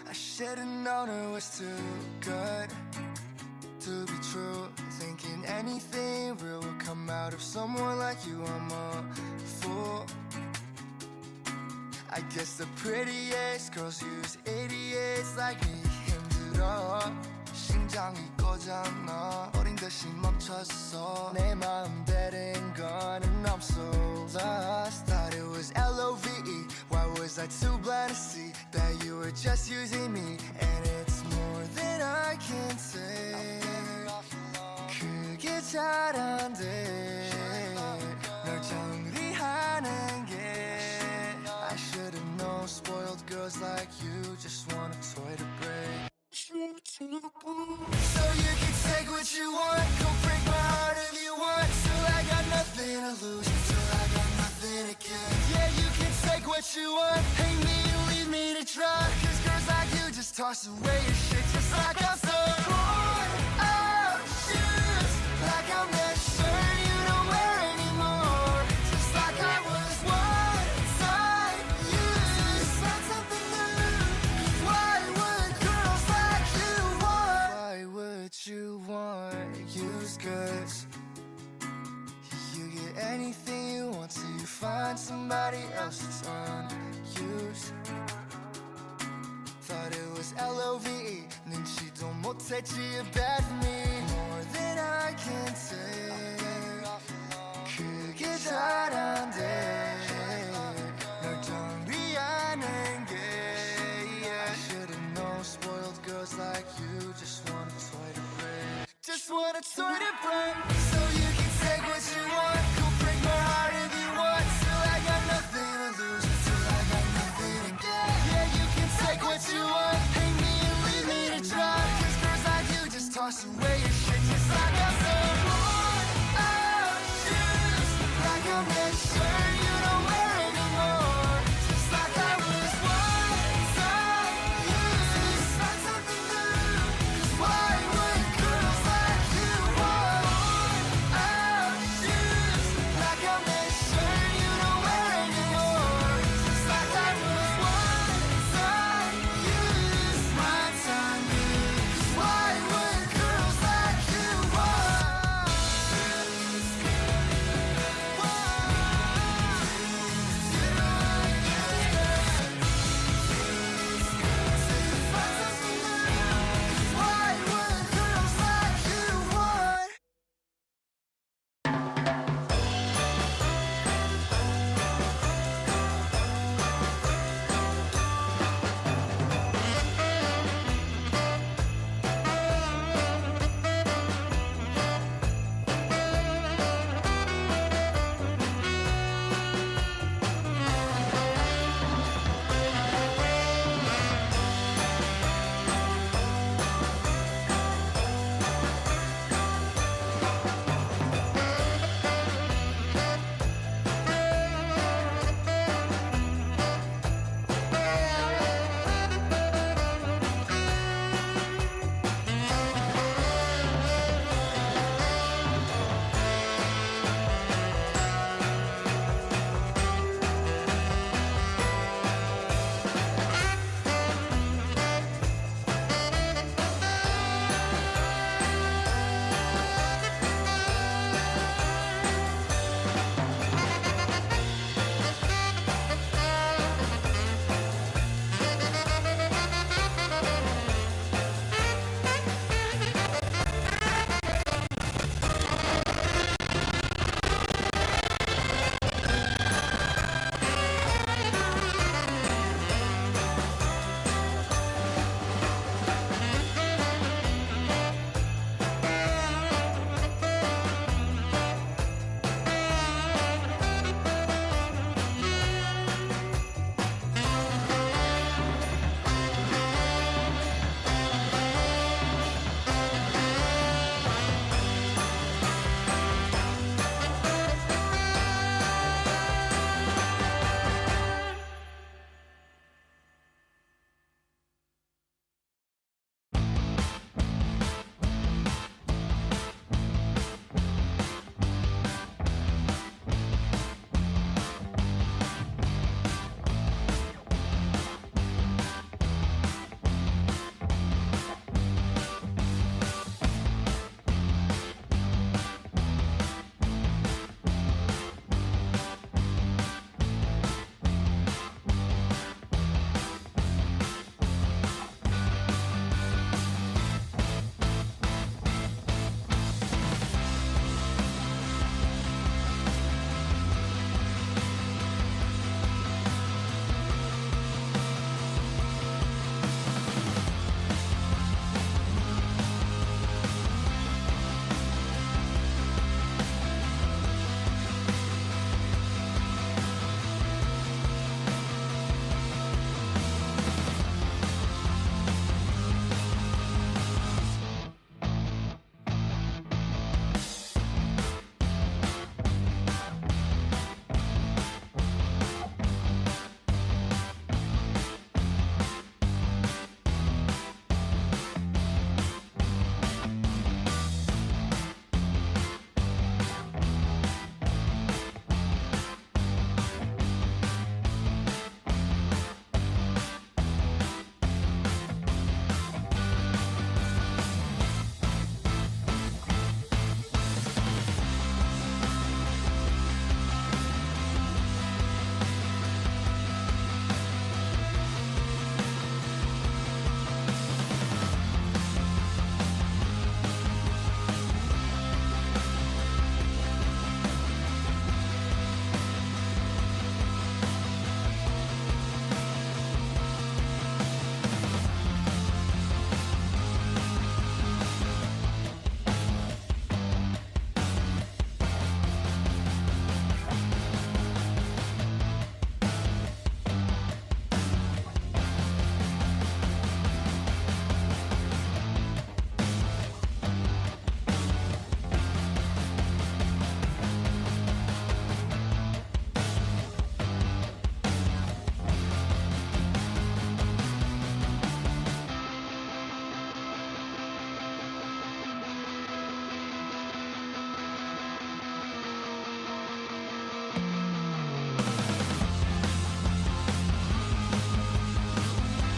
I should've known it was too good to be true. Thinking anything real would come out of someone like you. I'm a fool. I guess the prettiest girls use idiots like me. 힘들어 심장이 꺼졌나 어린 듯이 멈췄어 내 마음대로인 거는 I'm so lost. Thought it was L-O-V-E. Why was I too blind to see that you were just using me? And it's more than I can say. 그게 잘 안 돼. 널 정리하는 게 I should've known spoiled girls like you just want a toy to break. So you can take what you want, go break my heart if you want. Till I got nothing to lose, till I got nothing to give. Yeah, you can take what you want, hate me and leave me to dry. Cause girls like you just toss away your shit just like I'm so worn out shoes. Like I'm that shirt you don't wear anymore. Just like I was one time used. Find something new. Why would girls like you want? Why would you want used goods? You get anything you want till you find somebody else that's unused. Thought it was L-O-V-E. 눈치도 못했지 you're bad for me. More than I can say. 그게 잘 안 돼. 널 정리하는 게 I should've known spoiled girls like you just want a toy to break. Just want a toy to break. So you can take what you want, go break my heart if you want. Till I got nothing to lose, till I got nothing to get. Yeah, you can take what you want, hate me and leave me to dry. Cause girls like you just toss away your shit just like I'm so worn out shoes. Like I'm that shirt you don't wear anymore. Just like I was one time used. Find something new. Cause why would girls like you want?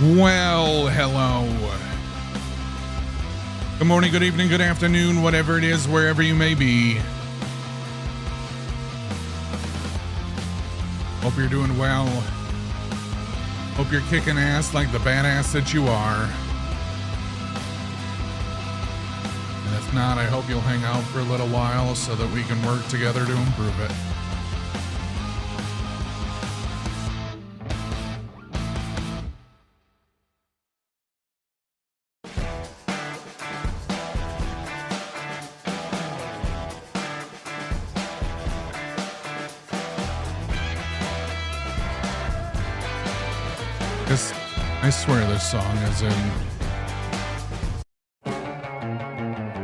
Well, hello. Good morning, good evening, good afternoon, whatever it is, wherever you may be. Hope you're doing well. Hope you're kicking ass like the badass that you are. And if not, I hope you'll hang out for a little while so that we can work together to improve it. I swear this song is in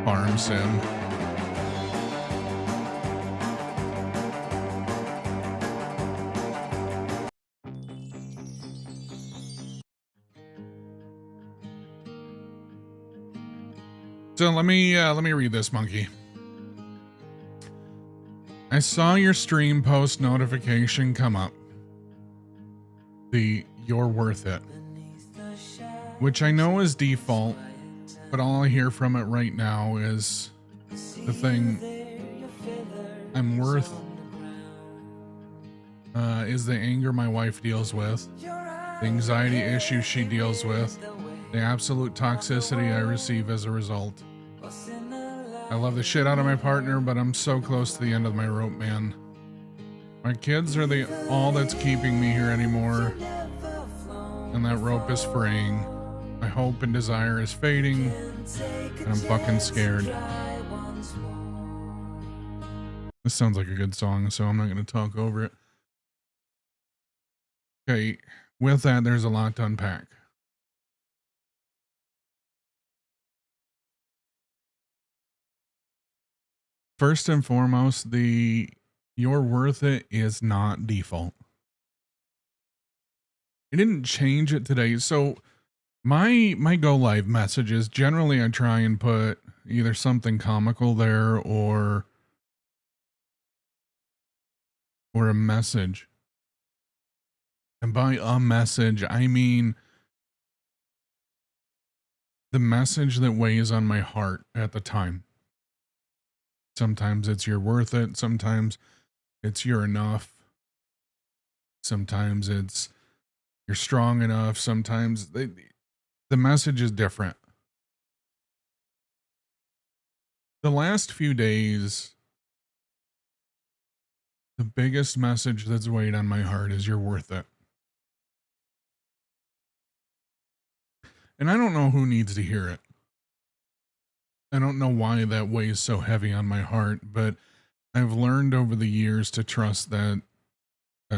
Farm Sim. So let me read this, monkey. I saw your stream post notification come up. The "You're worth it," which I know is default, but all I hear from it right now is the thing I'm worth is the anger my wife deals with, the anxiety issues she deals with, the absolute toxicity I receive as a result. I love the shit out of my partner, but I'm so close to the end of my rope, man. My kids are all that's keeping me here anymore, and that rope is fraying. My hope and desire is fading, and I'm fucking scared. This sounds like a good song, so I'm not going to talk over it. Okay, with that, there's a lot to unpack. First and foremost, the "You're worth it" is not default. I didn't change it today. So my go live messages, generally I try and put either something comical there or a message. And by a message, I mean the message that weighs on my heart at the time. Sometimes it's "You're worth it." Sometimes it's "You're enough." Sometimes it's "You're strong enough." Sometimes the message is different. The last few days, the biggest message that's weighed on my heart is "You're worth it." And I don't know who needs to hear it. I don't know why that weighs so heavy on my heart, but I've learned over the years to trust that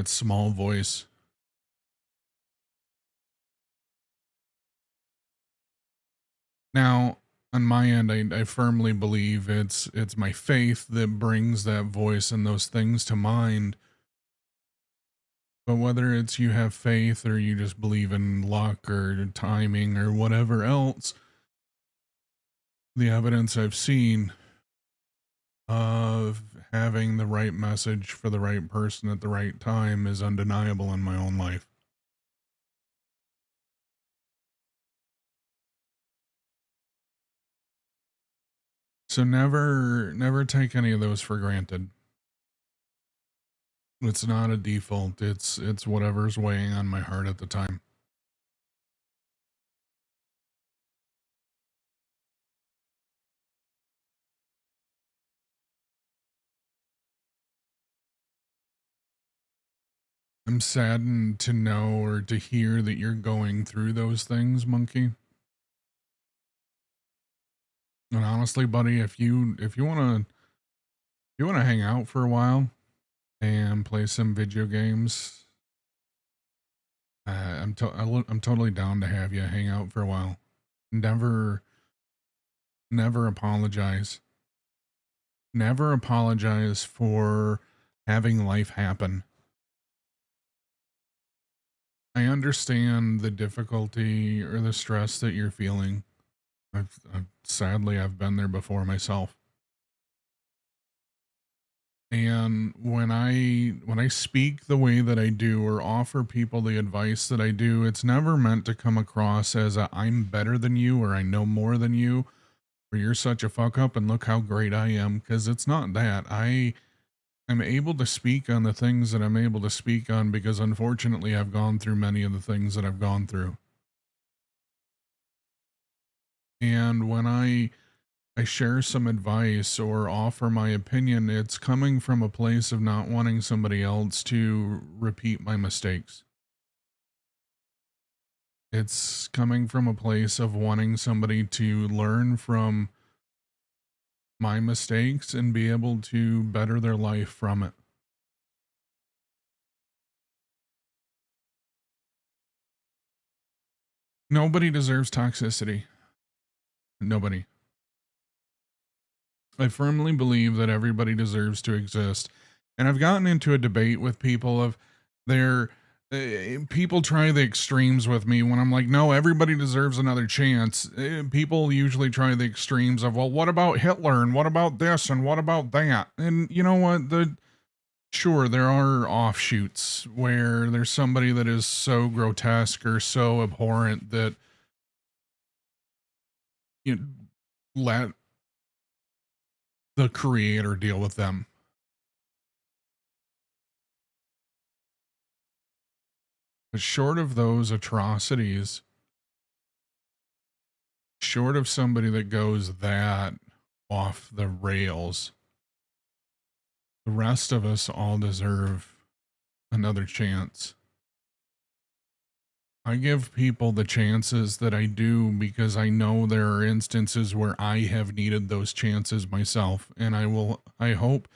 small voice. Now, on my end, I firmly believe it's my faith that brings that voice and those things to mind. But whether it's you have faith or you just believe in luck or timing or whatever else, the evidence I've seen of having the right message for the right person at the right time is undeniable in my own life. So never take any of those for granted. It's not a default. It's whatever's weighing on my heart at the time. I'm saddened to know or to hear that you're going through those things, monkey. And honestly, buddy, if you want to hang out for a while and play some video games, I'm totally down to have you hang out for a while. Never apologize. Never apologize for having life happen. I understand the difficulty or the stress that you're feeling. I've sadly been there before myself. And when I speak the way that I do or offer people the advice that I do, it's never meant to come across as a I'm better than you or I know more than you or you're such a fuck up and look how great I am, because it's not that. I'm able to speak on the things that I'm able to speak on because unfortunately I've gone through many of the things that I've gone through. And when I share some advice or offer my opinion, it's coming from a place of not wanting somebody else to repeat my mistakes. It's coming from a place of wanting somebody to learn from my mistakes and be able to better their life from it. Nobody deserves toxicity. Nobody. I firmly believe that everybody deserves to exist. And I've gotten into a debate with people of their people try the extremes with me when I'm like, no, everybody deserves another chance. People usually try the extremes of, well, what about Hitler and what about this and what about that? And you know what? Sure, there are offshoots where there's somebody that is so grotesque or so abhorrent that you know, let the creator deal with them. But short of those atrocities, short of somebody that goes that off the rails, the rest of us all deserve another chance. I give people the chances that I do because I know there are instances where I have needed those chances myself. And I hope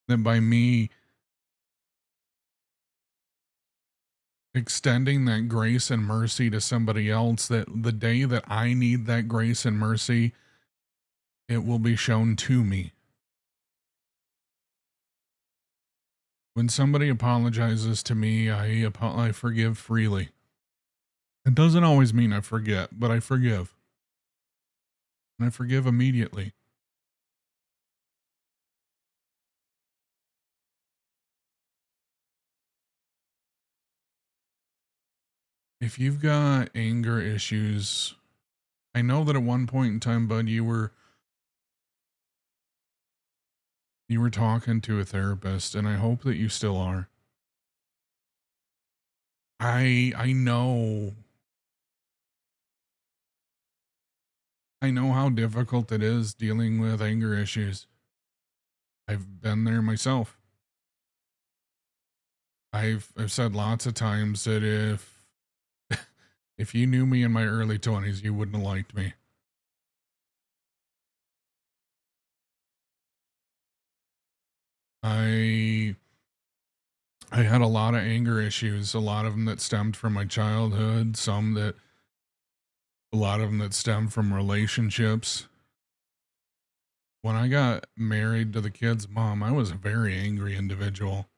that by me extending that grace and mercy to somebody else, that the day that I need that grace and mercy, it will be shown to me. When somebody apologizes to me, I forgive freely. It doesn't always mean I forget, but I forgive. And I forgive immediately. If you've got anger issues, I know that at one point in time, bud, you were talking to a therapist, and I hope that you still are. I know how difficult it is dealing with anger issues. I've been there myself. I've said lots of times that if you knew me in my early 20s, you wouldn't have liked me. I I had a lot of anger issues, a lot of them that stemmed from my childhood, a lot of them that stemmed from relationships. When I got married to the kid's mom, I was a very angry individual,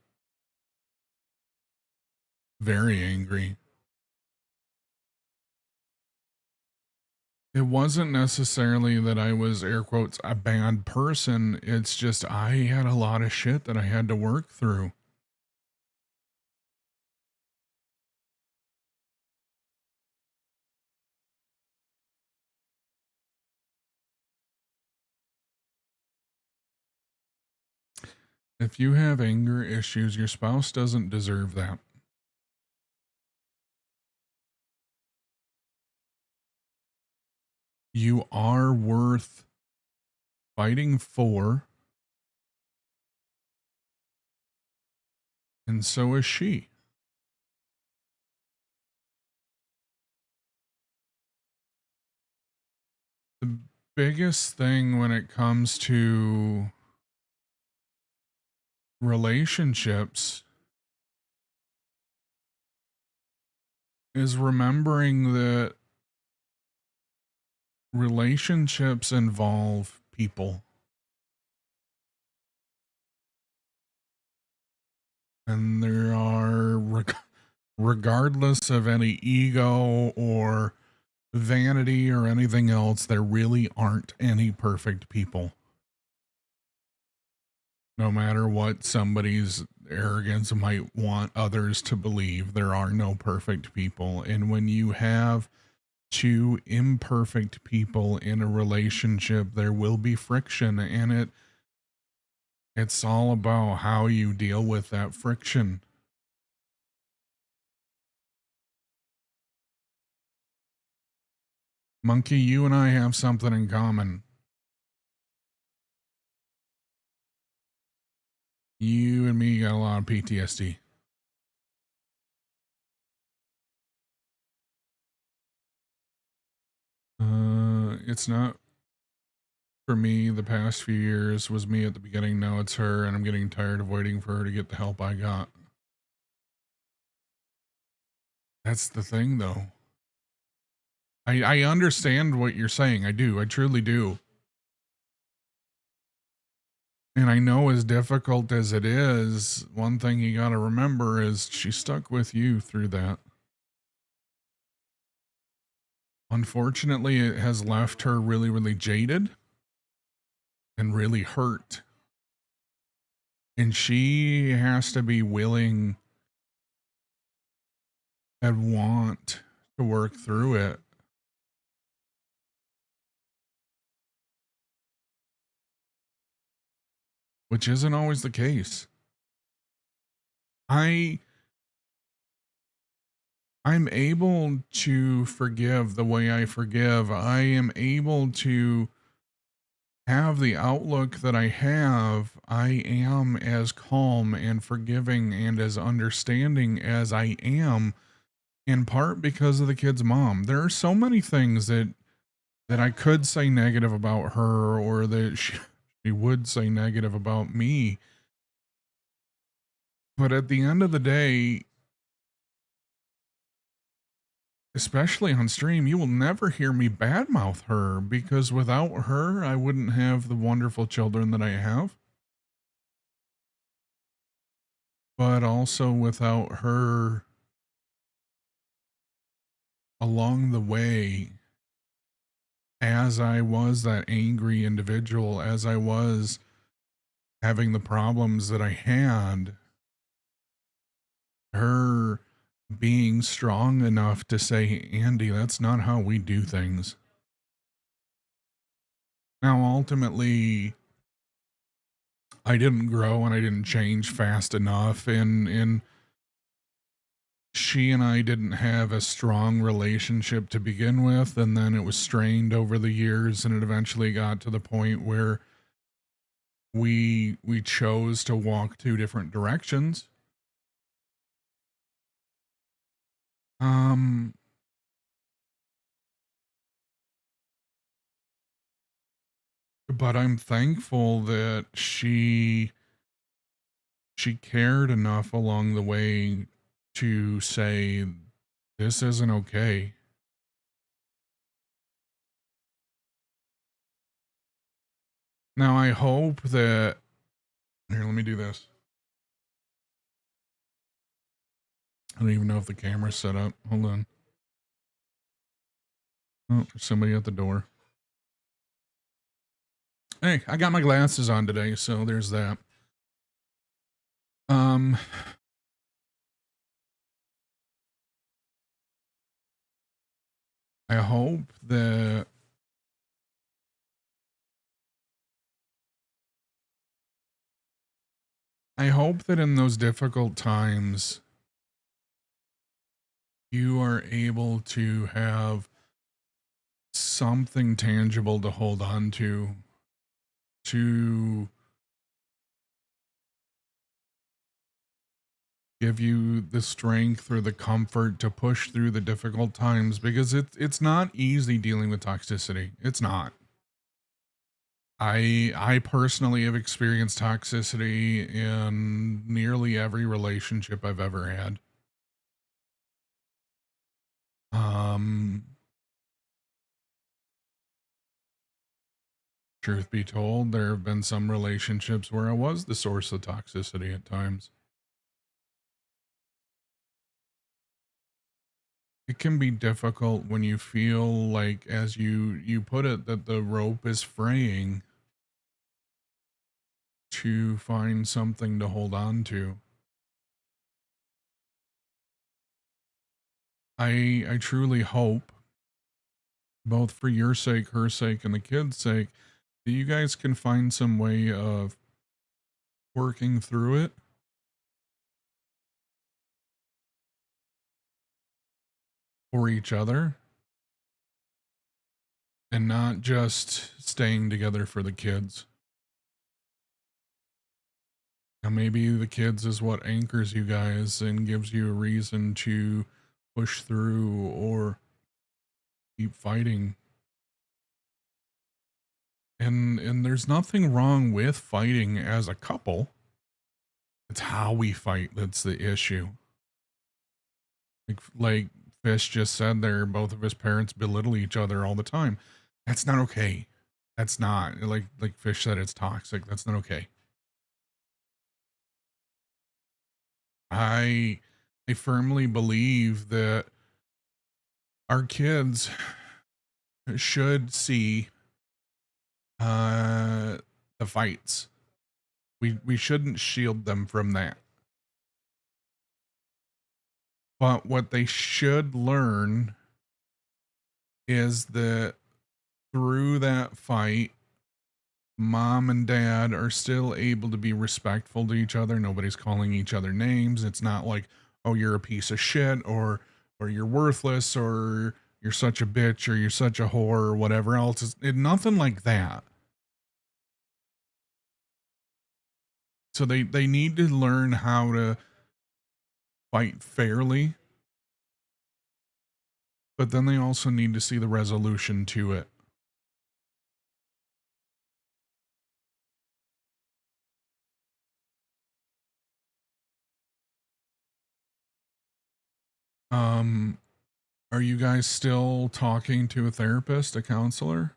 very angry. It wasn't necessarily that I was, air quotes, a bad person. It's just I had a lot of shit that I had to work through. If you have anger issues, your spouse doesn't deserve that. You are worth fighting for, and so is she. The biggest thing when it comes to relationships is remembering that relationships involve people. And there are, regardless of any ego or vanity or anything else, there really aren't any perfect people. No matter what somebody's arrogance might want others to believe, there are no perfect people. And when you have two imperfect people in a relationship, there will be friction, and it's all about how you deal with that friction. Monkey, you and I have something in common. You and me got a lot of PTSD. It's not for me. The past few years was me at the beginning. Now it's her, and I'm getting tired of waiting for her to get the help I got. That's the thing, though. I understand what you're saying. I do. I truly do. And I know, as difficult as it is, one thing you got to remember is she stuck with you through that. Unfortunately, it has left her really, really jaded and really hurt. And she has to be willing and want to work through it. Which isn't always the case. I'm able to forgive the way I forgive. I am able to have the outlook that I have. I am as calm and forgiving and as understanding as I am, in part because of the kid's mom. There are so many things that I could say negative about her, or that she would say negative about me. But at the end of the day, especially on stream, you will never hear me badmouth her, because without her, I wouldn't have the wonderful children that I have. But also without her along the way, as I was that angry individual, as I was having the problems that I had, her being strong enough to say, Andy, that's not how we do things. Now, ultimately, I didn't grow and I didn't change fast enough, and she and I didn't have a strong relationship to begin with, and then it was strained over the years, and it eventually got to the point where we chose to walk two different directions. Um but I'm thankful that she cared enough along the way to say, this isn't okay. Now I hope that, here, let me do this. I don't even know if the camera's set up. Hold on. Oh, there's somebody at the door. Hey, I got my glasses on today, so there's that. I hope that in those difficult times you are able to have something tangible to hold on to give you the strength or the comfort to push through the difficult times, because it's not easy dealing with toxicity. It's not. I personally have experienced toxicity in nearly every relationship I've ever had. Truth be told, there have been some relationships where I was the source of toxicity at times. It can be difficult when you feel like, as you put it, that the rope is fraying, to find something to hold on to. I truly hope, both for your sake, her sake, and the kids' sake, that you guys can find some way of working through it for each other and not just staying together for the kids. Now, maybe the kids is what anchors you guys and gives you a reason to push through or keep fighting. And there's nothing wrong with fighting as a couple. It's how we fight that's the issue. Like Fish just said there, both of his parents belittle each other all the time. That's not okay. That's not like Fish said, it's toxic. That's not okay. I I firmly believe that our kids should see uh the fights. We shouldn't shield them from that. But what they should learn is that through that fight, mom and dad are still able to be respectful to each other. Nobody's calling each other names. It's not like, oh, you're a piece of shit or you're worthless or you're such a bitch or you're such a whore or whatever else. Nothing like that. So they need to learn how to fight fairly, but then they also need to see the resolution to it. Um, are you guys still talking to a therapist, a counselor?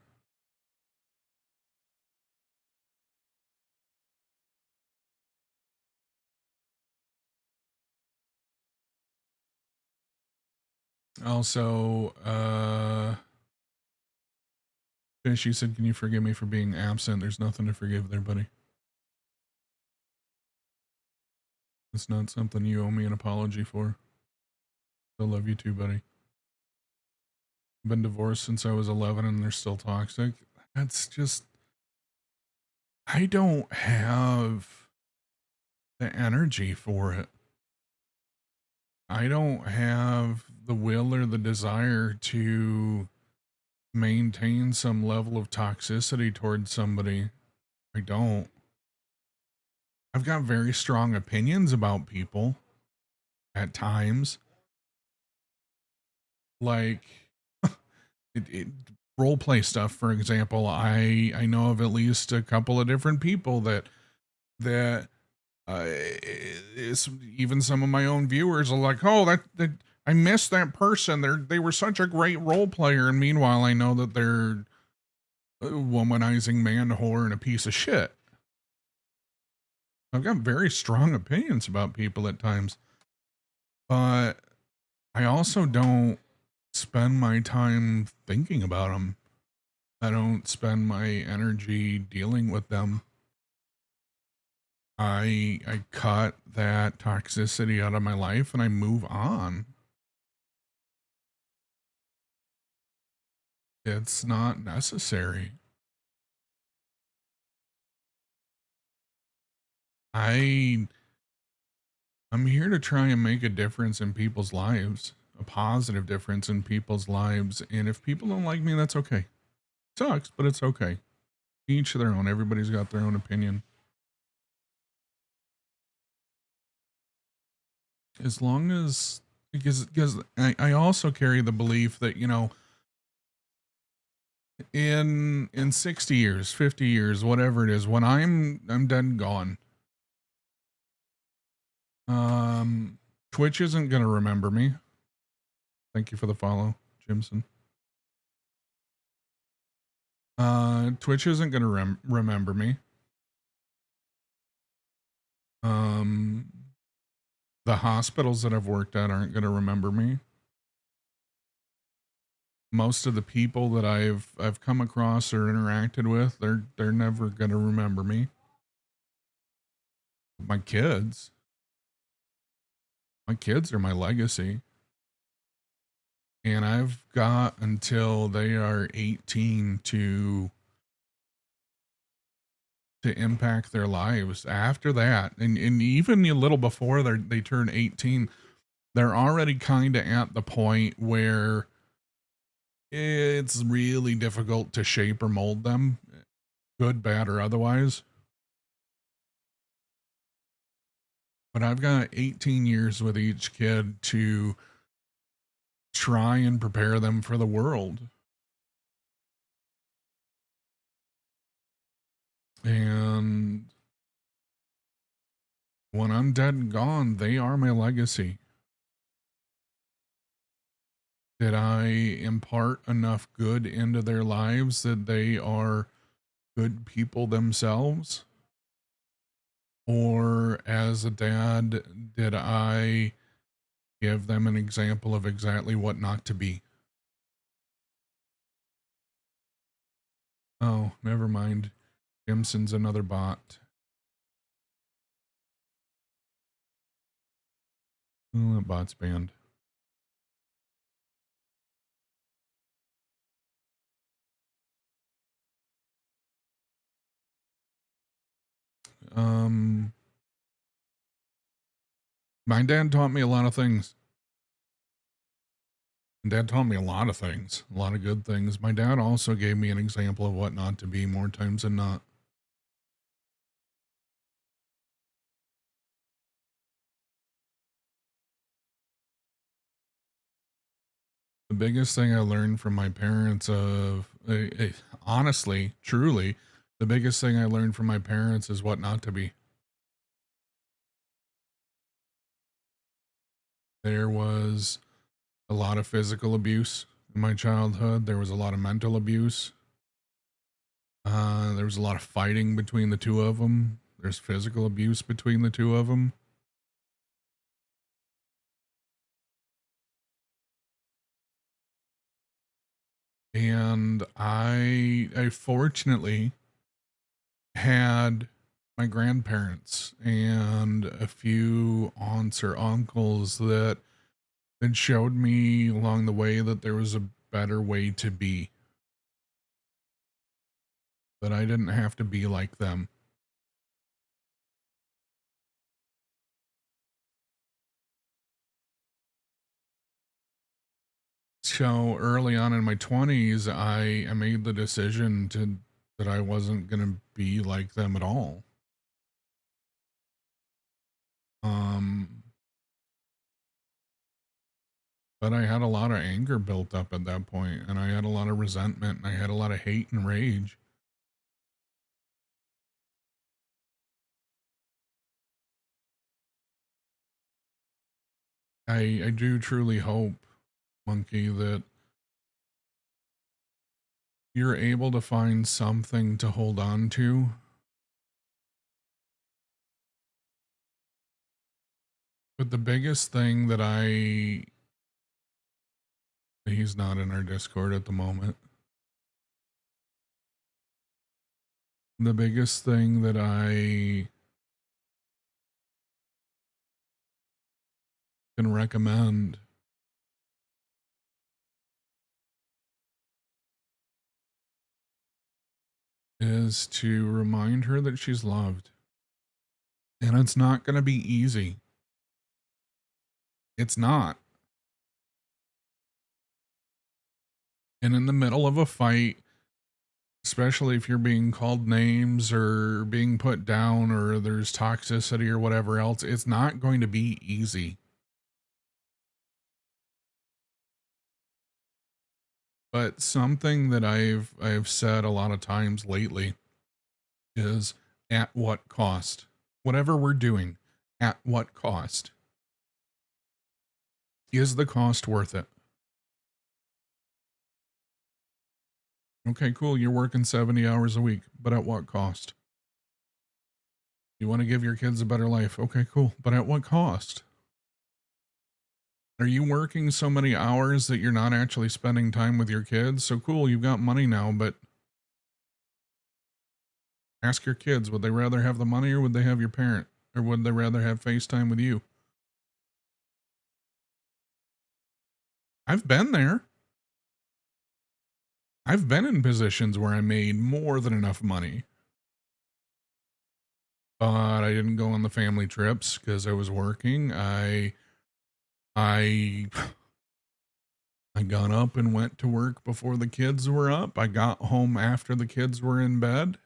Also, Fish, you said, can you forgive me for being absent? There's nothing to forgive there, buddy. It's not something you owe me an apology for. I love you too, buddy. Been divorced since I was 11 and they're still toxic. That's just, I don't have the energy for it. I don't have the will or the desire to maintain some level of toxicity towards somebody. I don't. I've got very strong opinions about people at times. Like role play stuff, for example. I know of at least a couple of different people that is, even some of my own viewers are like, oh, that I missed that person. They were such a great role player, and meanwhile, I know that they're a womanizing man whore and a piece of shit. I've got very strong opinions about people at times, but I also don't spend my time thinking about them. I don't spend my energy dealing with them. I cut that toxicity out of my life and I move on. It's not necessary. I I'm here to try and make a difference in people's lives, a positive difference in people's lives. And if people don't like me, that's okay. Sucks, but it's okay. Each their own. Everybody's got their own opinion. As long as, because I also carry the belief that, you know, in 60 years, 50 years, whatever it is, when I'm dead and gone, Twitch isn't gonna remember me. Thank you for the follow, Jimson. Twitch isn't gonna remember me. The hospitals that I've worked at aren't gonna remember me. Most of the people that I've come across or interacted with, they're never gonna remember me. My kids. My kids are my legacy. And I've got until they are 18 to impact their lives. After that, and even a little before they turn 18, they're already kind of at the point where it's really difficult to shape or mold them, good, bad, or otherwise. But I've got 18 years with each kid to try and prepare them for the world. And when I'm dead and gone, they are my legacy. Did I impart enough good into their lives that they are good people themselves? Or as a dad, did I give them an example of exactly what not to be? Oh, never mind. Jimson's another bot. Oh, that bot's banned. My dad taught me a lot of things. Dad taught me a lot of things, a lot of good things. My dad also gave me an example of what not to be more times than not. The biggest thing I learned from my parents honestly, truly, the biggest thing I learned from my parents is what not to be. There was a lot of physical abuse in my childhood. There was a lot of mental abuse. There was a lot of fighting between the two of them. There's physical abuse between the two of them. And I fortunately had my grandparents and a few aunts or uncles that showed me along the way that there was a better way to be, that I didn't have to be like them. So early on in my 20s, I made the decision that I wasn't going to be like them at all. Um, but I had a lot of anger built up at that point, and I had a lot of resentment, and I had a lot of hate and rage. I do truly hope, Monkey, that you're able to find something to hold on to. But the biggest thing that he's not in our Discord at the moment. The biggest thing that I can recommend is to remind her that she's loved. And it's not going to be easy. It's not. And in the middle of a fight, especially if you're being called names or being put down or there's toxicity or whatever else, it's not going to be easy. But something that I've said a lot of times lately is, at what cost? Whatever we're doing, at what cost? Is the cost worth it? Okay, cool. You're working 70 hours a week, but at what cost? You want to give your kids a better life. Okay, cool. But at what cost? Are you working so many hours that you're not actually spending time with your kids? So cool, you've got money now, but ask your kids, would they rather have the money or would they have your parent Or would they rather have FaceTime with you? I've been there. I've been in positions where I made more than enough money, but I didn't go on the family trips because I was working. I I got up and went to work before the kids were up. I got home after the kids were in bed.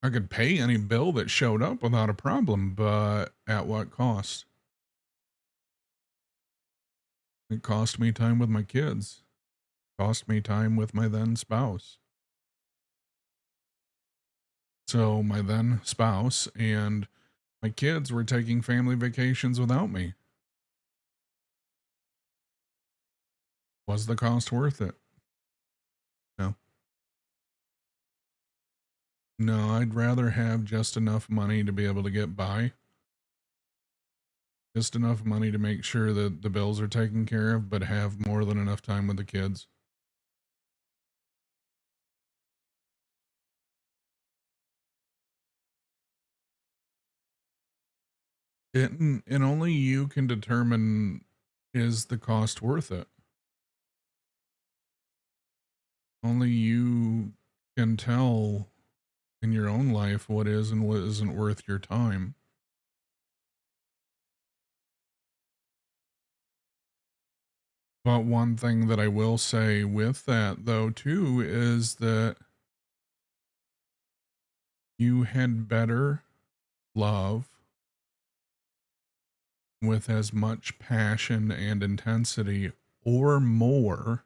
I could pay any bill that showed up without a problem, but at what cost? It cost me time with my kids. It cost me time with my then spouse. So my then spouse and my kids were taking family vacations without me. Was the cost worth it? No. No, I'd rather have just enough money to be able to get by. Just enough money to make sure that the bills are taken care of, but have more than enough time with the kids. And only you can determine, is the cost worth it? Only you can tell in your own life what is and what isn't worth your time. But one thing that I will say with that, though, too, is that you had better love with as much passion and intensity or more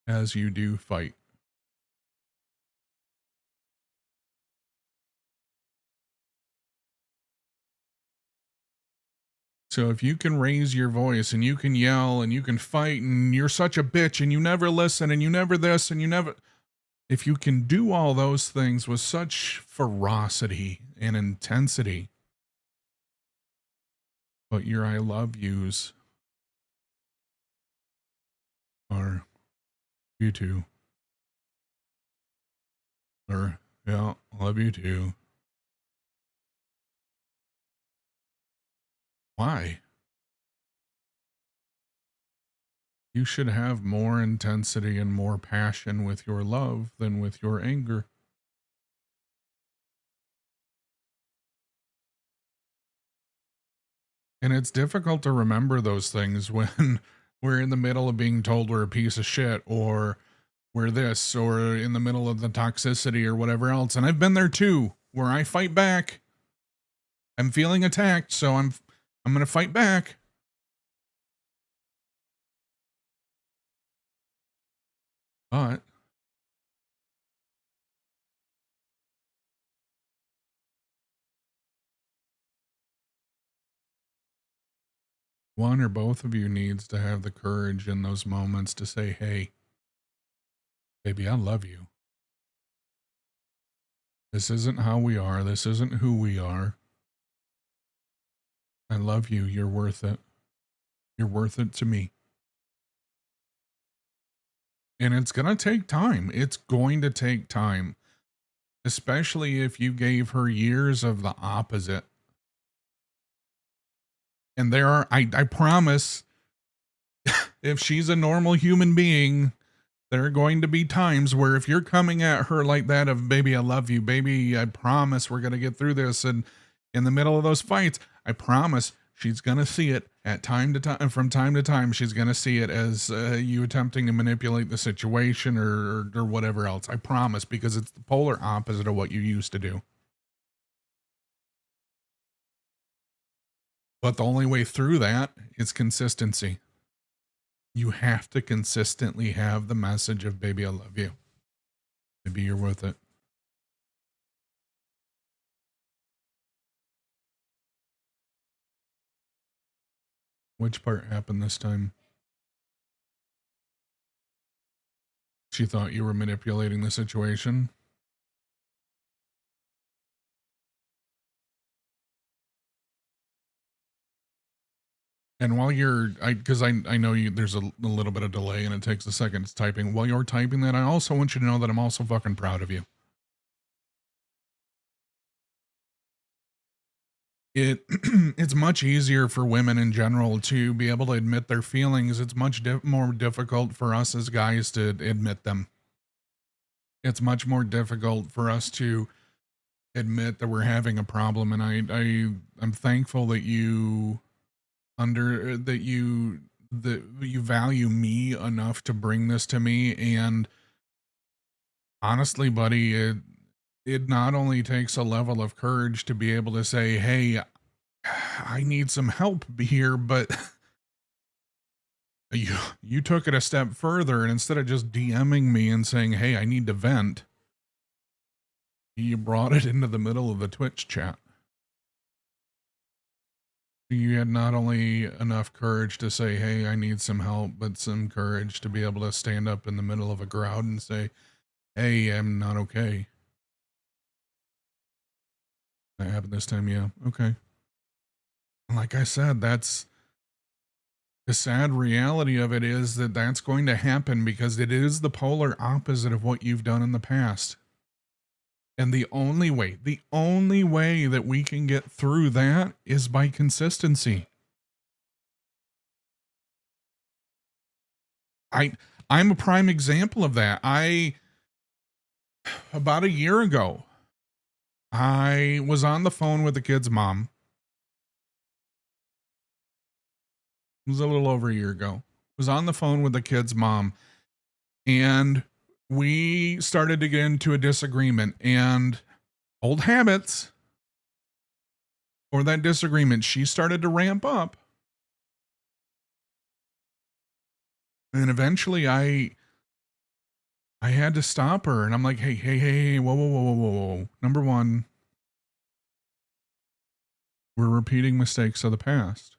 as you do fight. So if you can raise your voice and you can yell and you can fight and you're such a bitch and you never listen and you never this and you never, if you can do all those things with such ferocity and intensity, but your I love yous are you too. Or, yeah, love you too. Why? You should have more intensity and more passion with your love than with your anger. And it's difficult to remember those things when we're in the middle of being told we're a piece of shit or we're this or in the middle of the toxicity or whatever else. And I've been there too, where I fight back. I'm feeling attacked, so I'm going to fight back. But one or both of you needs to have the courage in those moments to say, hey, baby, I love you. This isn't how we are. This isn't who we are. I love you. You're worth it. You're worth it to me. And it's going to take time. It's going to take time, especially if you gave her years of the opposite. And there are, I promise, if she's a normal human being, there are going to be times where if you're coming at her like that of, baby, I love you, baby, I promise we're going to get through this. And in the middle of those fights, I promise she's going to see it at time to time, from time to time, she's going to see it as you attempting to manipulate the situation or whatever else. I promise, because it's the polar opposite of what you used to do. But the only way through that is consistency. You have to consistently have the message of, baby, I love you. Maybe you're worth it. Which part happened this time? She thought you were manipulating the situation. And while you're, because I know you, there's a little bit of delay and it takes a second to typing. While you're typing that, I also want you to know that I'm also fucking proud of you. it it's much easier for women in general to be able to admit their feelings. It's much more difficult for us as guys to admit them. It's much more difficult for us to admit that we're having a problem, and I'm thankful that you value me enough to bring this to me. And honestly, buddy, it not only takes a level of courage to be able to say, hey, I need some help here, but you took it a step further, and instead of just DMing me and saying, hey, I need to vent, you brought it into the middle of the Twitch chat. You had not only enough courage to say, hey, I need some help, but some courage to be able to stand up in the middle of a crowd and say, hey, I'm not okay. That happened this time. Yeah. Okay. Like I said, that's the sad reality of it, is that that's going to happen because it is the polar opposite of what you've done in the past. And the only way that we can get through that is by consistency. I'm a prime example of that. About a year ago, I was on the phone with the kid's mom. It was a little over a year ago. I was on the phone with the kid's mom, and we started to get into a disagreement, and old habits or that disagreement, she started to ramp up. And eventually I had to stop her, and I'm like, hey, whoa. Number one, we're repeating mistakes of the past.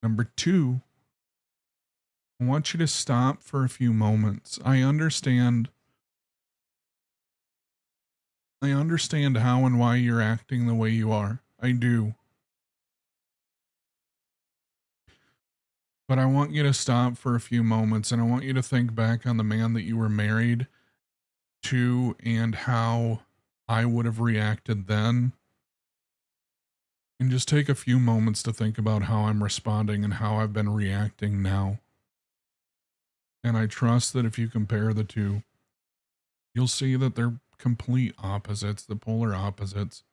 Number two, I want you to stop for a few moments. I understand how and why you're acting the way you are. I do. But I want you to stop for a few moments, and I want you to think back on the man that you were married to and how I would have reacted then. And just take a few moments to think about how I'm responding and how I've been reacting now. And I trust that if you compare the two, you'll see that they're complete opposites, the polar opposites.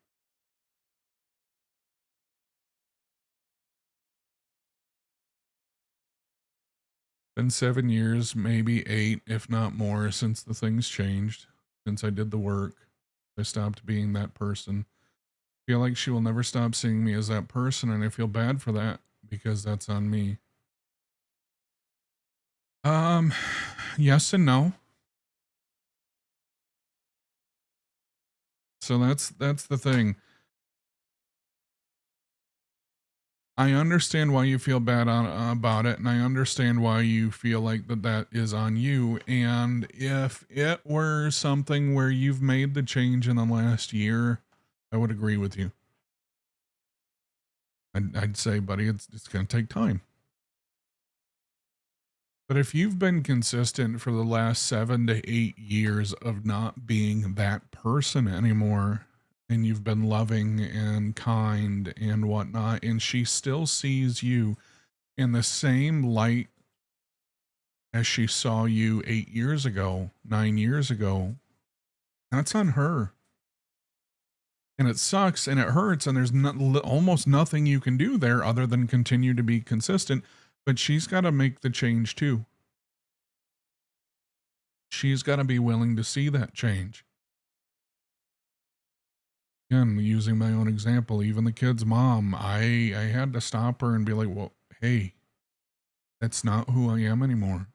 Been 7 years, maybe 8, if not more, since the things changed, since I did the work. I stopped being that person. I feel like she will never stop seeing me as that person, and I feel bad for that because that's on me. Yes and no. So that's the thing. I understand why you feel bad about it, and I understand why you feel like that is on you. And if it were something where you've made the change in the last year, I would agree with you. I'd say, buddy, it's going to take time. But if you've been consistent for the last 7 to 8 years of not being that person anymore, and you've been loving and kind and whatnot, and she still sees you in the same light as she saw you 8 years ago, 9 years ago, that's on her. And it sucks and it hurts, and there's almost nothing you can do there other than continue to be consistent. But she's got to make the change too. She's got to be willing to see that change. Again, using my own example, even the kid's mom, I had to stop her and be like, well, hey, that's not who I am anymore.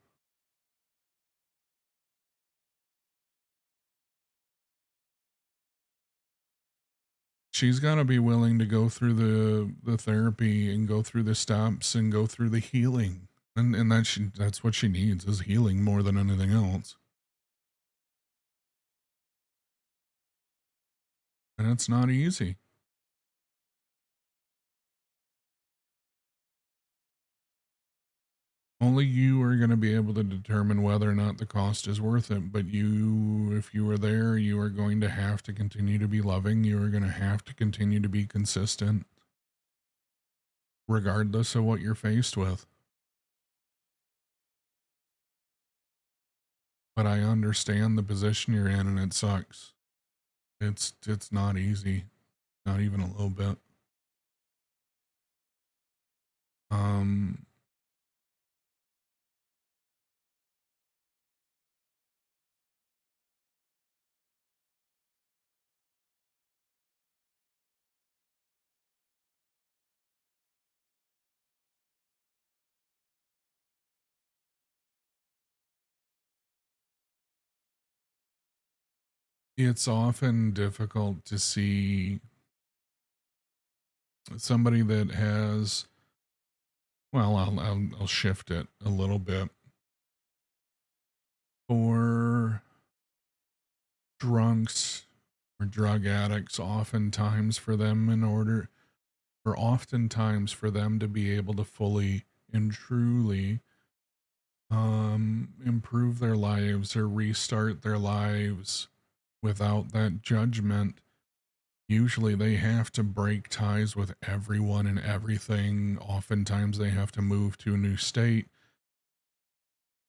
She's got to be willing to go through the therapy and go through the steps and go through the healing. And that's what she needs, is healing more than anything else. And it's not easy. Only you are going to be able to determine whether or not the cost is worth it. But you, if you are there, you are going to have to continue to be loving. You are going to have to continue to be consistent, regardless of what you're faced with. But I understand the position you're in, and it sucks. It's not easy, not even a little bit. Um, it's often difficult to see somebody that has, well, I'll shift it a little bit. For drunks or drug addicts, oftentimes for them, in order, or oftentimes for them to be able to fully and truly improve their lives or restart their lives without that judgment, usually they have to break ties with everyone and everything. Oftentimes they have to move to a new state,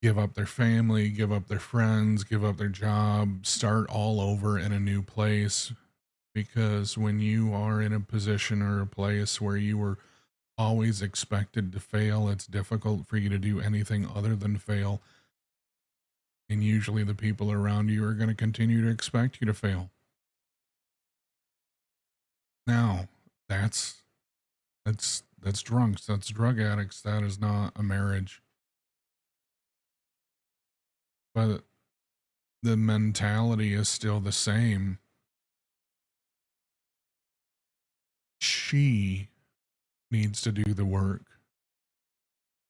give up their family, give up their friends, give up their job, start all over in a new place. Because when you are in a position or a place where you were always expected to fail, it's difficult for you to do anything other than fail. And usually the people around you are going to continue to expect you to fail. Now, that's drunks, that's drug addicts, that is not a marriage. But the mentality is still the same. She needs to do the work.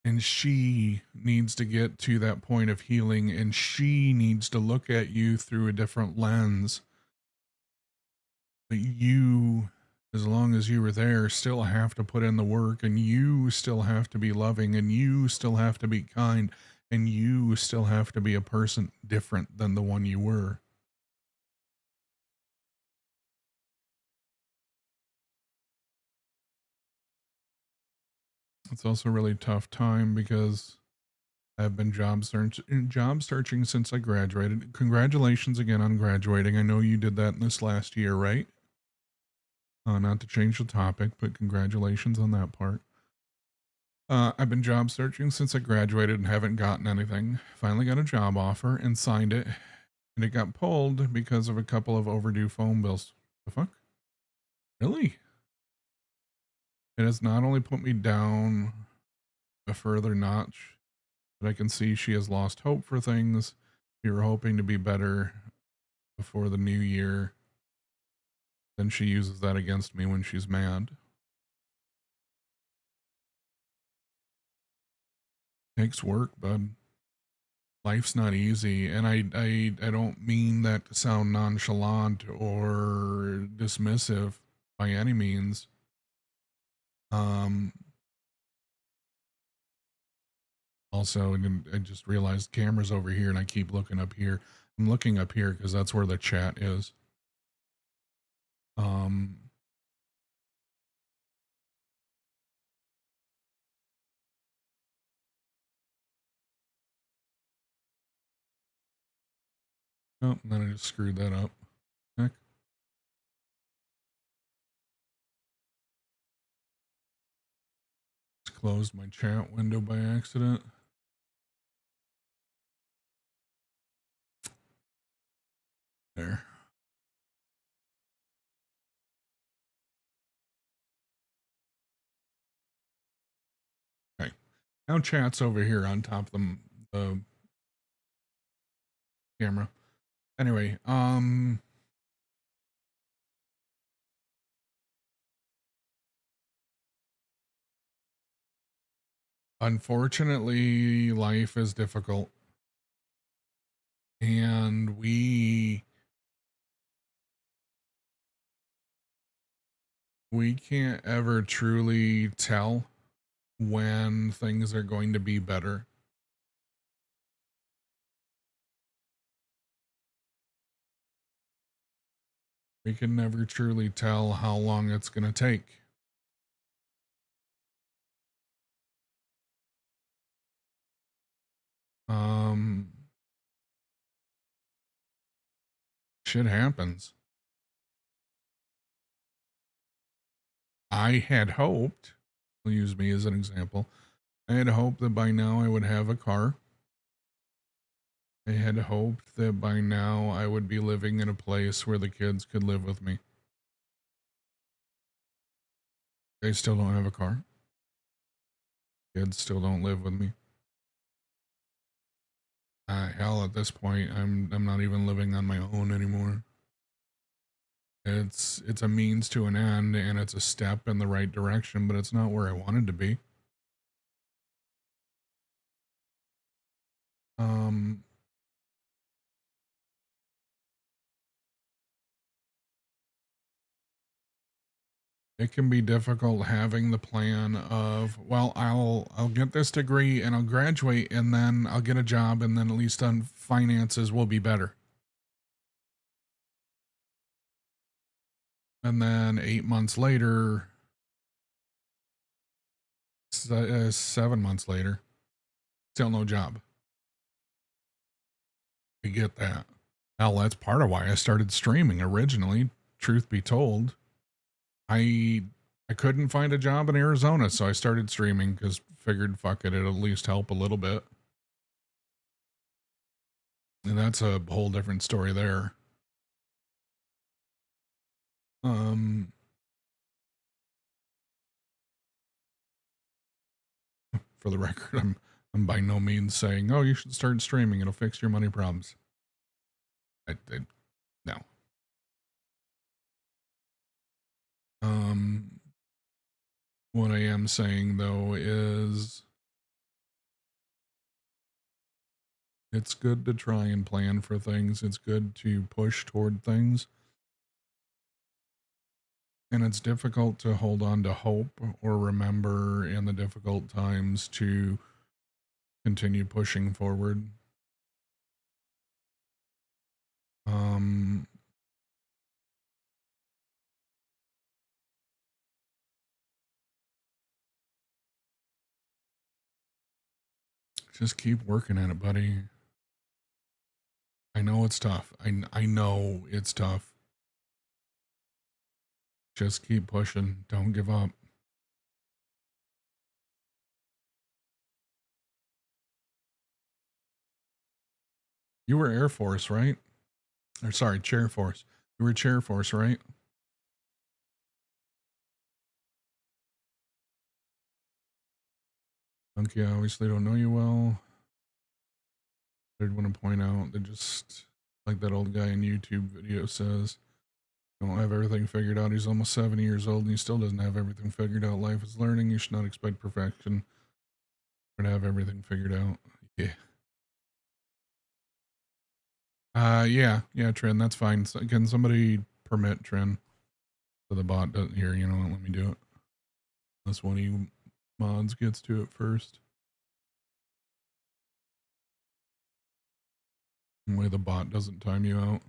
And she needs to get to that point of healing, and she needs to look at you through a different lens. But you, as long as you were there, still have to put in the work, and you still have to be loving, and you still have to be kind, and you still have to be a person different than the one you were. It's also a really tough time because I've been job searching since I graduated. Congratulations again on graduating. I know you did that in this last year, right? Not to change the topic, but congratulations on that part. I've been job searching since I graduated and haven't gotten anything. Finally got a job offer and signed it, and it got pulled because of a couple of overdue phone bills. The fuck? Really? It has not only put me down a further notch, but I can see she has lost hope for things. We were hoping to be better before the new year. Then she uses that against me when she's mad. Takes work, bud. Life's not easy, and I don't mean that to sound nonchalant or dismissive by any means. Um Also, and I just realized cameras over here, and I keep looking up here. I'm looking up here because that's where the chat is. Um Oh, and then I just screwed that up. Heck. Just closed my chat window by accident. There. Okay. Now chat's over here on top of the camera. Anyway, unfortunately, life is difficult. And we can't ever truly tell when things are going to be better. We can never truly tell how long it's going to take. Shit happens. I had hoped, I'll use me as an example. I had hoped that by now I would have a car. I had hoped that by now I would be living in a place where the kids could live with me. They still don't have a car. Kids still don't live with me. Hell, at this point, I'm not even living on my own anymore. It's a means to an end, and it's a step in the right direction, but it's not where I wanted to be. It can be difficult having the plan of, well, I'll get this degree and I'll graduate and then I'll get a job and then at least on finances will be better. And then 8 months later, 7 months later, still no job. I get that. Hell, that's part of why I started streaming originally. Truth be told, I couldn't find a job in Arizona, so I started streaming because figured, fuck it, it'll at least help a little bit. And that's a whole different story there. For the record, I'm by no means saying, oh, you should start streaming. It'll fix your money problems. No. What I am saying though is it's good to try and plan for things. It's good to push toward things. And it's difficult to hold on to hope or remember in the difficult times to continue pushing forward. Just keep working at it, buddy. I know it's tough. I know it's tough. Just keep pushing. Don't give up. You were Air Force, right? Or sorry, Chair Force. You were Chair Force, right? Monkey, I obviously don't know you well. I did want to point out that just like that old guy in YouTube video says, don't have everything figured out. He's almost 70 years old and he still doesn't have everything figured out. Life is learning. You should not expect perfection or to have everything figured out. Yeah. Yeah, Trin, that's fine. So, can somebody permit Trin? So the bot doesn't hear, you know what, let me do it. Unless one of you mods gets to it first. That way the bot doesn't time you out.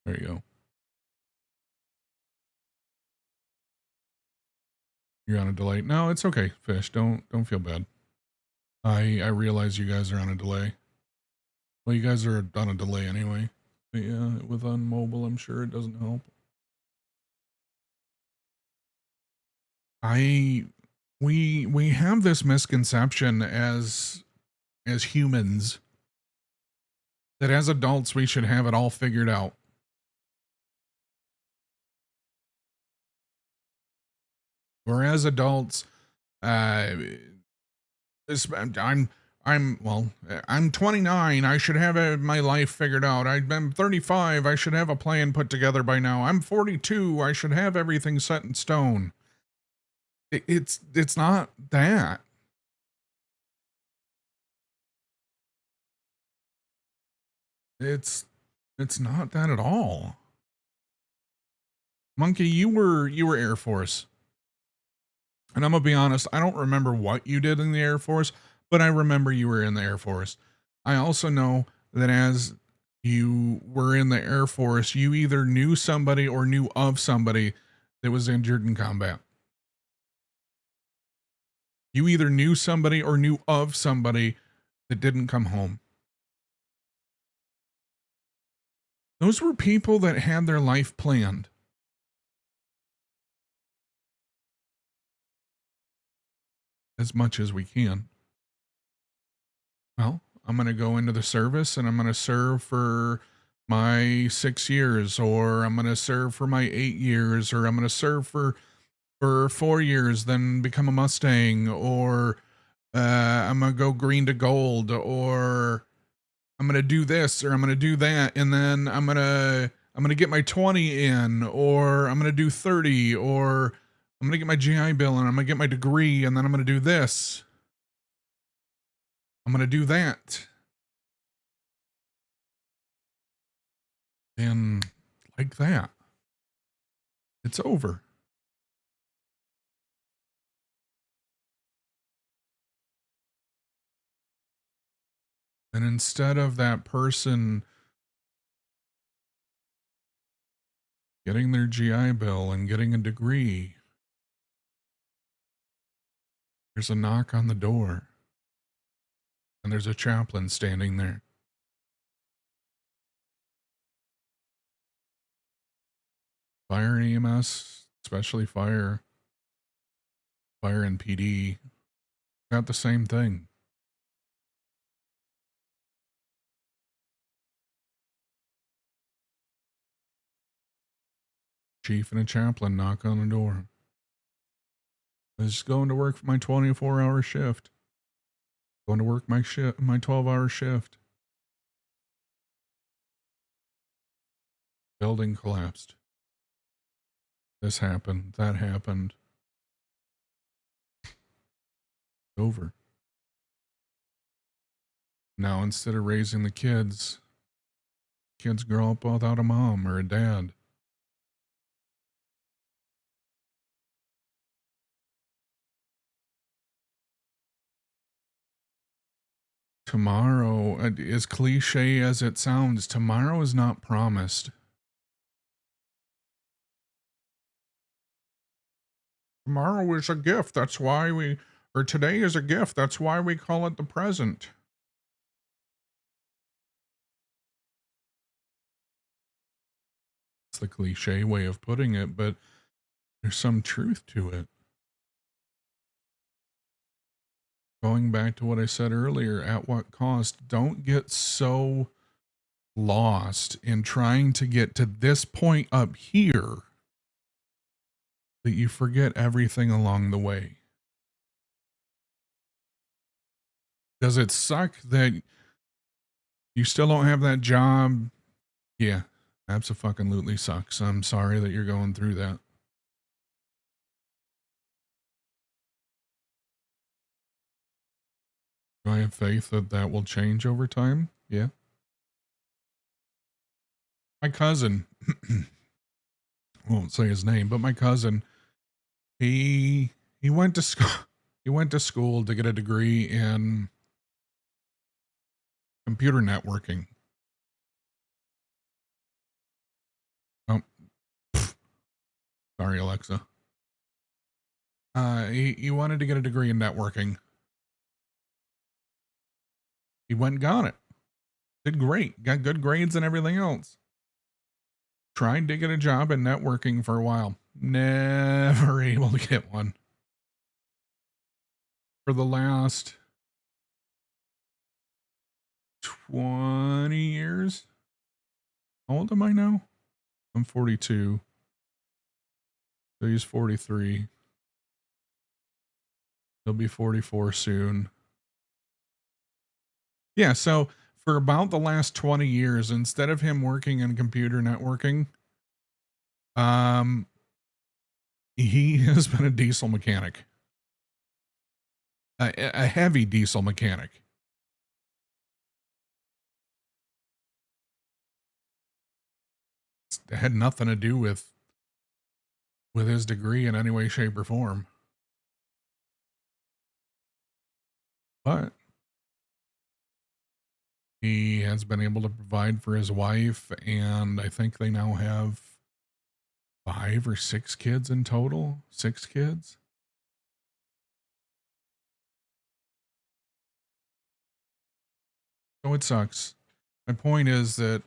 There you go. You're on a delay. No, it's okay, Fish. Don't feel bad. I realize you guys are on a delay. Well, you guys are on a delay anyway. But yeah, with on mobile, I'm sure it doesn't help. We have this misconception as humans that as adults we should have it all figured out. Whereas adults, I'm 29. I should have my life figured out. I'm 35. I should have a plan put together by now. I'm 42. I should have everything set in stone. It's not that. It's not that at all. Monkey, you were Air Force. And I'm gonna be honest, I don't remember what you did in the Air Force, but I remember you were in the Air Force. I also know that as you were in the Air Force, you either knew somebody or knew of somebody that was injured in combat. You either knew somebody or knew of somebody that didn't come home. Those were people that had their life planned. As much as we can. Well, I'm going to go into the service and I'm going to serve for my 6 years, or I'm going to serve for my 8 years, or I'm going to serve for 4 years, then become a Mustang, or I'm going to go green to gold, or I'm going to do this, or I'm going to do that. And then I'm going to get my 20 in, or I'm going to do 30, or I'm going to get my GI Bill and I'm going to get my degree. And then I'm going to do this. I'm going to do that. And like that, it's over. And instead of that person getting their GI Bill and getting a degree, there's a knock on the door and there's a chaplain standing there. Fire and EMS, especially fire and PD, got the same thing. Chief and a chaplain knock on the door. I was just going to work for my 24-hour shift. Going to work my 12-hour shift. Building collapsed. This happened. That happened. Over. Now, instead of raising the kids grow up without a mom or a dad. Tomorrow, as cliche as it sounds, tomorrow is not promised. Tomorrow is a gift. That's why today is a gift. That's why we call it the present. It's the cliche way of putting it, but there's some truth to it. Going back to what I said earlier, at what cost? Don't get so lost in trying to get to this point up here that you forget everything along the way. Does it suck that you still don't have that job? Yeah, absolutely sucks. I'm sorry that you're going through that. Do I have faith that that will change over time? Yeah. My cousin, won't say his name, but my cousin, he went to school. He went to school to get a degree in computer networking. Oh, sorry, Alexa. He wanted to get a degree in networking. He went and got it. Did great. Got good grades and everything else. Tried to get a job in networking for a while. Never able to get one. For the last 20 years. How old am I now? I'm 42. So he's 43. He'll be 44 soon. Yeah, so for about the last 20 years, instead of him working in computer networking, he has been a diesel mechanic. A heavy diesel mechanic. It had nothing to do with his degree in any way, shape, or form. But He has been able to provide for his wife, and I think they now have 5 or 6 kids in total. 6 kids. So it sucks. My point is that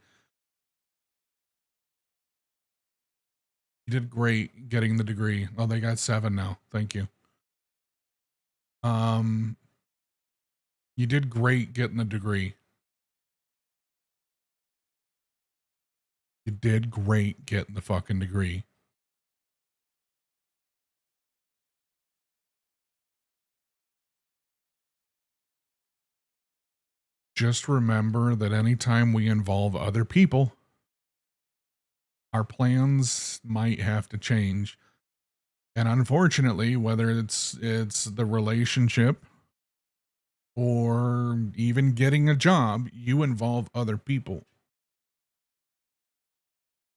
you did great getting the degree. Oh, they got 7 now. Thank you. Um, you did great getting the degree. You did great getting the fucking degree. Just remember that anytime we involve other people, our plans might have to change. And unfortunately, whether it's the relationship or even getting a job, you involve other people.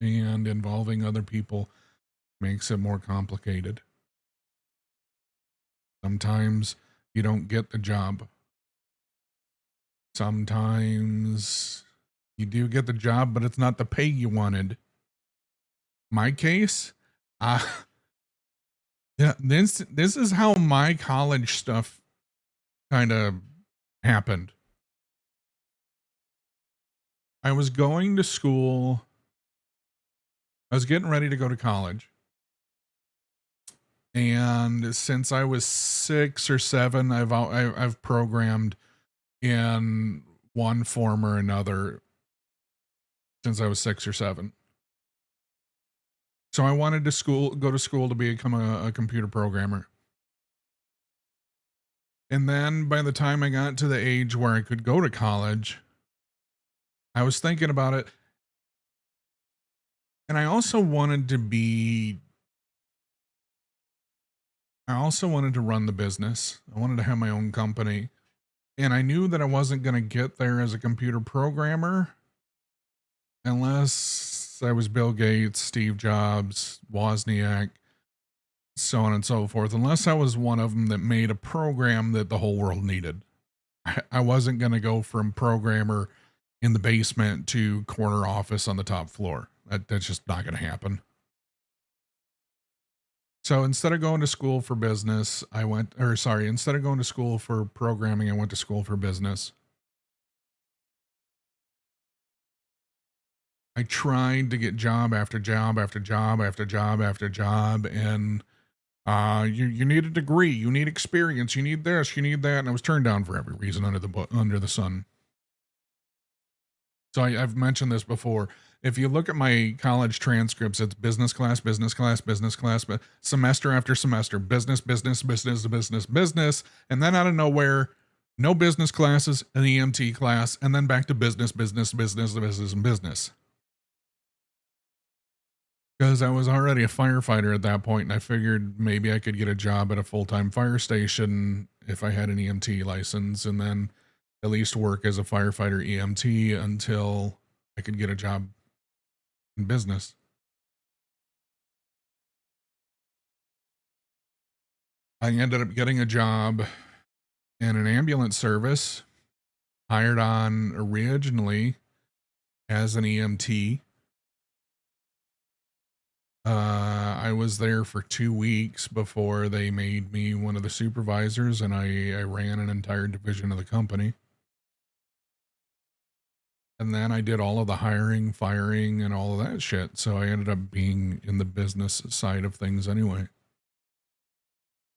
And involving other people makes it more complicated. Sometimes you don't get the job. Sometimes you do get the job, but it's not the pay you wanted. My case, uh, yeah, this is how my college stuff kind of happened. I was going to school. I was getting ready to go to college. And since I was 6 or 7, I've programmed in one form or another since I was 6 or 7. So I wanted to go to school to become a computer programmer. And then by the time I got to the age where I could go to college, I was thinking about it. And I also wanted to run the business. I wanted to have my own company. And I knew that I wasn't going to get there as a computer programmer unless I was Bill Gates, Steve Jobs, Wozniak, so on and so forth, unless I was one of them that made a program that the whole world needed. I wasn't going to go from programmer in the basement to corner office on the top floor. That's just not going to happen. So instead of going to school for business, instead of going to school for programming, I went to school for business. I tried to get job after job after job after job after job, and you need a degree, you need experience, you need this, you need that, and I was turned down for every reason under the sun. So I've mentioned this before. If you look at my college transcripts, it's business class, business class, business class, but semester after semester, business, business, business, business, business, and then out of nowhere, no business classes, an EMT class, and then back to business, business, business, business, and business. Because I was already a firefighter at that point, and I figured maybe I could get a job at a full-time fire station if I had an EMT license, and then at least work as a firefighter EMT until I could get a job in business. I ended up getting a job in an ambulance service, hired on originally as an EMT. I was there for 2 weeks before they made me one of the supervisors, and I ran an entire division of the company. And then I did all of the hiring, firing, and all of that shit. So I ended up being in the business side of things anyway.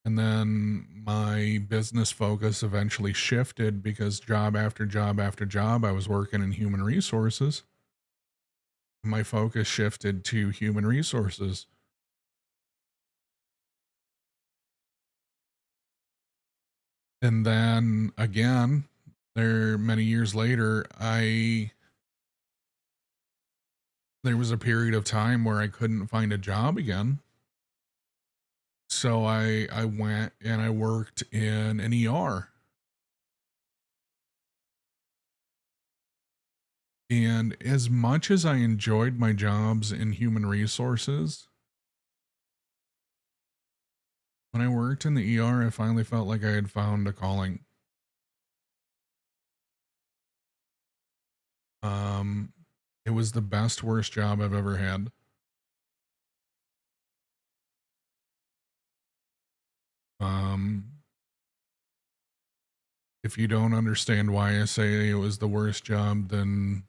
And then my business focus eventually shifted because job after job after job, I was working in human resources. My focus shifted to human resources. And then again, many years later, there was a period of time where I couldn't find a job again. So I went and I worked in an ER. And as much as I enjoyed my jobs in human resources, when I worked in the ER, I finally felt like I had found a calling. Um, it was the best, worst job I've ever had. Um, if you don't understand why I say it was the worst job, then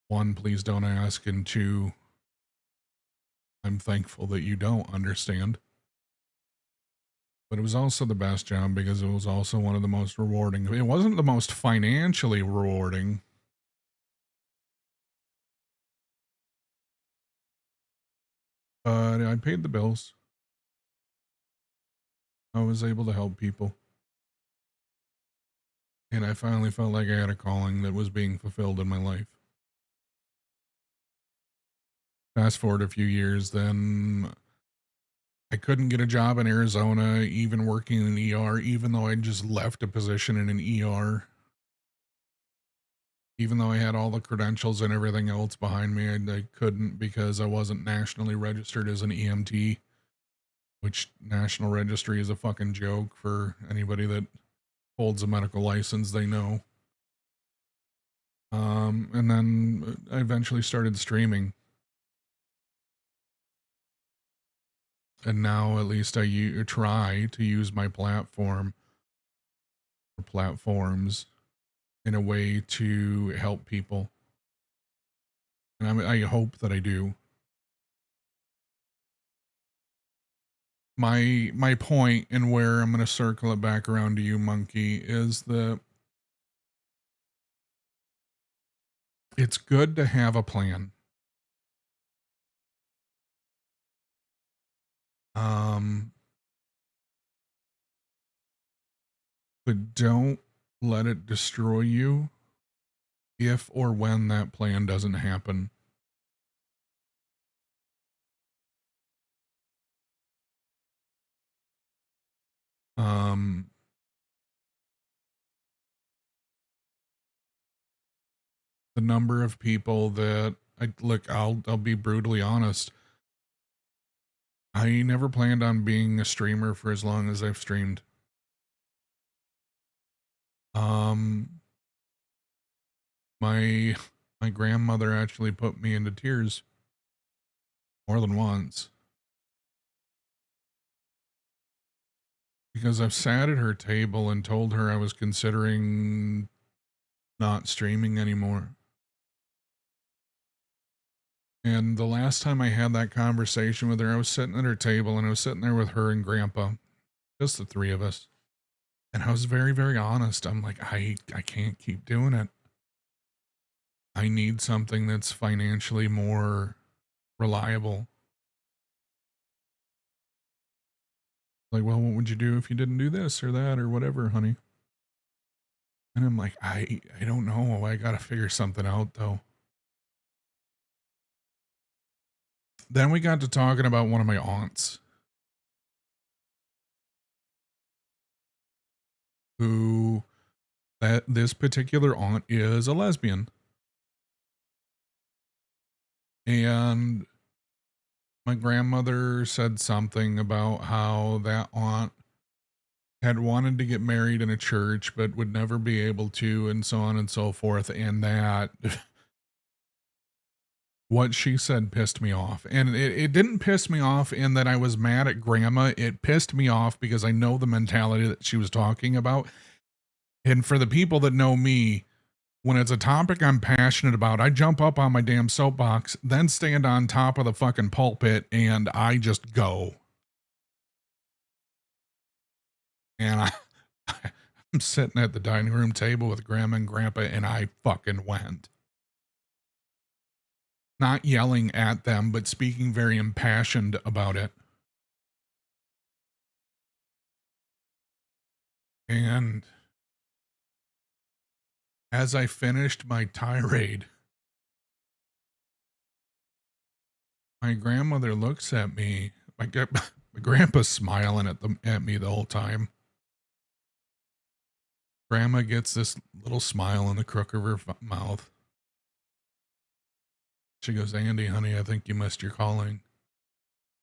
one, please don't ask, and two, I'm thankful that you don't understand. But it was also the best job because it was also one of the most rewarding. It wasn't the most financially rewarding. But I paid the bills. I was able to help people. And I finally felt like I had a calling that was being fulfilled in my life. Fast forward a few years, then I couldn't get a job in Arizona, even working in an ER, even though I just left a position in an ER. Even though I had all the credentials and everything else behind me, I couldn't because I wasn't nationally registered as an EMT, which National Registry is a fucking joke for anybody that holds a medical license, they know. And then I eventually started streaming. And now at least try to use my platform or platforms in a way to help people. And I hope that I do. My point, and where I'm going to circle it back around to you, Monkey, is that it's good to have a plan. Um, but don't let it destroy you if or when that plan doesn't happen. Um, the number of people that I'll be brutally honest. I never planned on being a streamer for as long as I've streamed. Um, my my grandmother actually put me into tears more than once because I've sat at her table and told her I was considering not streaming anymore. And the last time I had that conversation with her, I was sitting at her table and I was sitting there with her and grandpa, just the three of us. And I was very, very honest. I'm like, I can't keep doing it. I need something that's financially more reliable. Like, well, what would you do if you didn't do this or that or whatever, honey? And I'm like, I don't know. I got to figure something out though. Then we got to talking about one of my aunts who that this particular aunt is a lesbian. And my grandmother said something about how that aunt had wanted to get married in a church but would never be able to, and so on and so forth, and that what she said pissed me off. And it didn't piss me off in that I was mad at grandma. It pissed me off because I know the mentality that she was talking about. And for the people that know me, when it's a topic I'm passionate about, I jump up on my damn soapbox, then stand on top of the fucking pulpit and I just go. And I'm sitting at the dining room table with grandma and grandpa and I fucking went. Not yelling at them, but speaking very impassioned about it. And as I finished my tirade, my grandmother looks at me. My grandpa's smiling at me the whole time. Grandma gets this little smile in the crook of her mouth. She goes, Andy, honey, I think you missed your calling.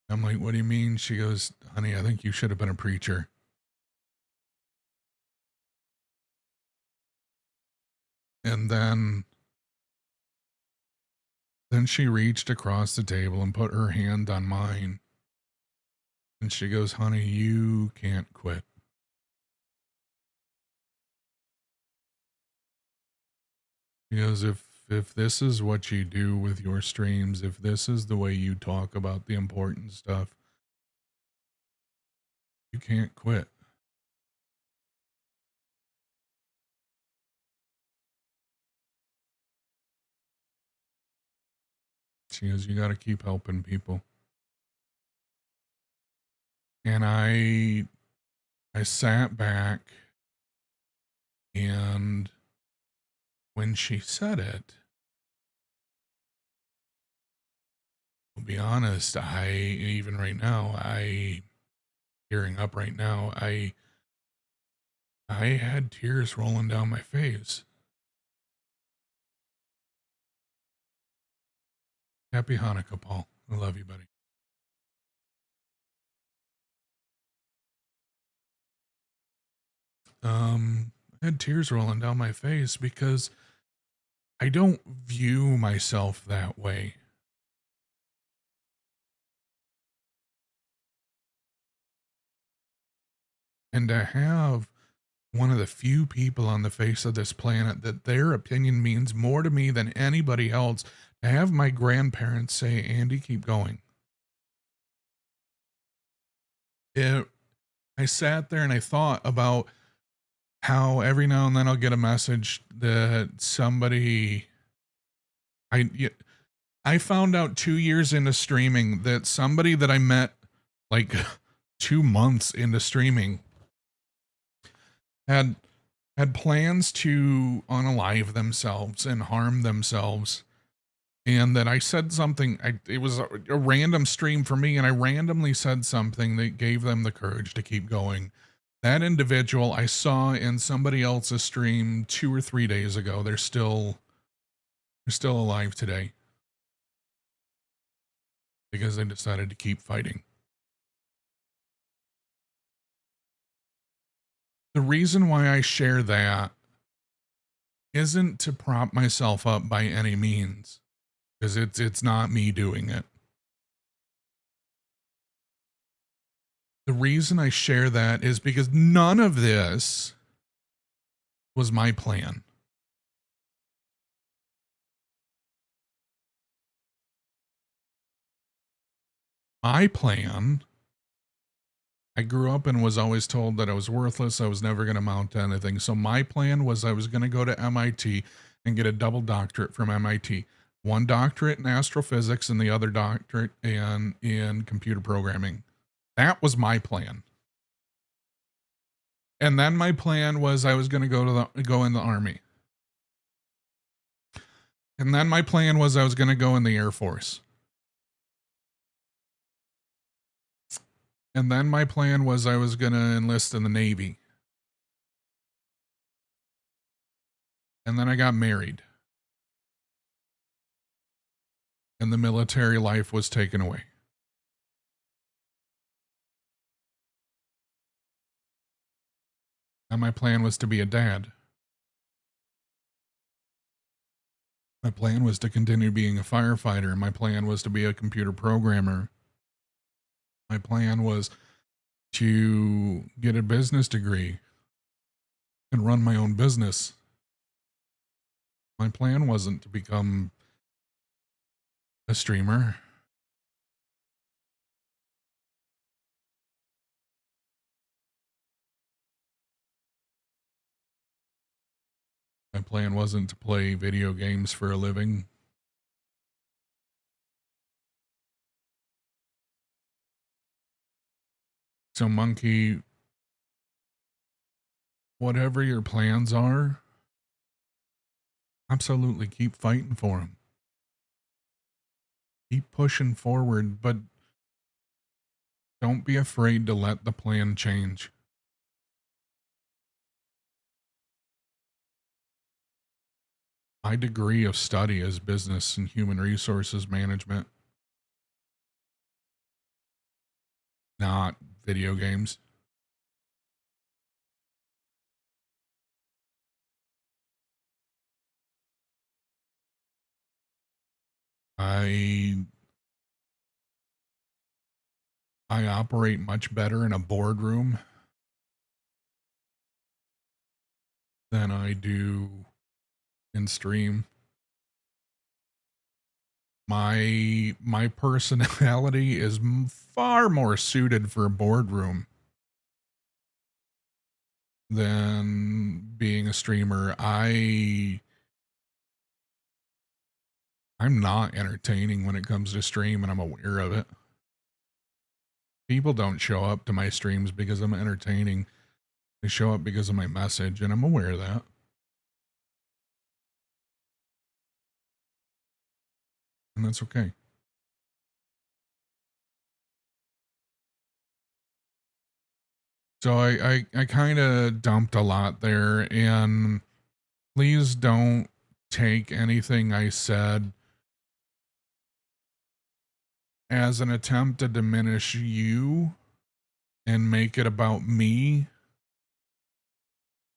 I'm like, what do you mean? She goes, honey, I think you should have been a preacher. And then Then she reached across the table and put her hand on mine. And she goes, honey, you can't quit. She goes, if this is what you do with your streams, if this is the way you talk about the important stuff, you can't quit. She goes, you got to keep helping people. And I sat back, and when she said it, I'll be honest, even right now, tearing up right now, I had tears rolling down my face. Happy Hanukkah, Paul. I love you, buddy. I had tears rolling down my face because I don't view myself that way. And to have one of the few people on the face of this planet that their opinion means more to me than anybody else, to have my grandparents say, Andy, keep going. I sat there and I thought about how every now and then I'll get a message that somebody, I found out 2 years into streaming that somebody that I met like 2 months into streaming had plans to unalive themselves and harm themselves. And that I said something, it was a random stream for me, and I randomly said something that gave them the courage to keep going. That individual I saw in somebody else's stream 2 or 3 days ago. They're still alive today because they decided to keep fighting. The reason why I share that isn't to prop myself up by any means, because it's not me doing it. The reason I share that is because none of this was my plan. My plan, I grew up and was always told that I was worthless. I was never going to amount to anything. So my plan was I was going to go to MIT and get a double doctorate from MIT. One doctorate in astrophysics and the other doctorate in computer programming. That was my plan. And then my plan was I was going to go in the Army. And then my plan was I was going to go in the Air Force. And then my plan was I was going to enlist in the Navy. And then I got married. And the military life was taken away. And my plan was to be a dad. My plan was to continue being a firefighter. My plan was to be a computer programmer. My plan was to get a business degree and run my own business. My plan wasn't to become a streamer. My plan wasn't to play video games for a living. So, Monkey, whatever your plans are, absolutely keep fighting for them. Keep pushing forward, but don't be afraid to let the plan change. My degree of study is business and human resources management, not video games. I I operate much better in a boardroom than I do in stream. My personality is far more suited for a boardroom than being a streamer. I'm not entertaining when it comes to stream, and I'm aware of it. People don't show up to my streams because I'm entertaining. They show up because of my message, and I'm aware of that. And that's okay. So I kind of dumped a lot there, and please don't take anything I said as an attempt to diminish you and make it about me,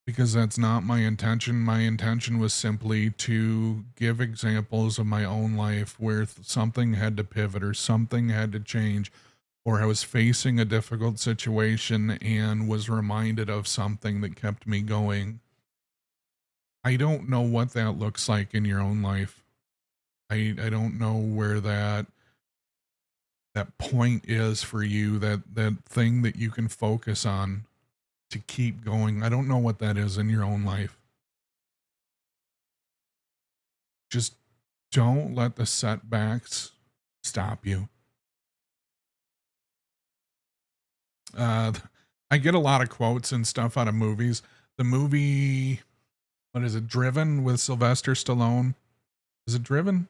because that's not my intention. My intention was simply to give examples of my own life where something had to pivot or something had to change, or I was facing a difficult situation and was reminded of something that kept me going. I don't know what that looks like in your own life. I don't know where that point is for you, that thing that you can focus on to keep going. I don't know what that is in your own life. Just don't let the setbacks stop you. Uh, I get a lot of quotes and stuff out of movies. The movie, what is it, Driven with Sylvester Stallone? Is it Driven?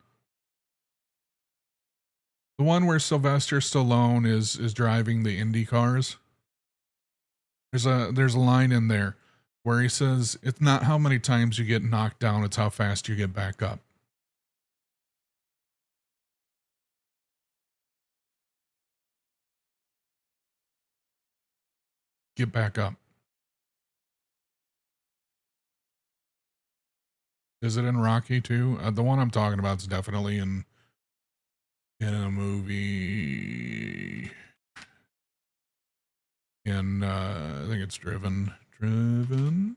The one where Sylvester Stallone is driving the Indy cars. There's a line in there where he says, "It's not how many times you get knocked down, it's how fast you get back up." Get back up. Is it in Rocky too? The one I'm talking about is definitely in a movie. In I think it's Driven. Driven.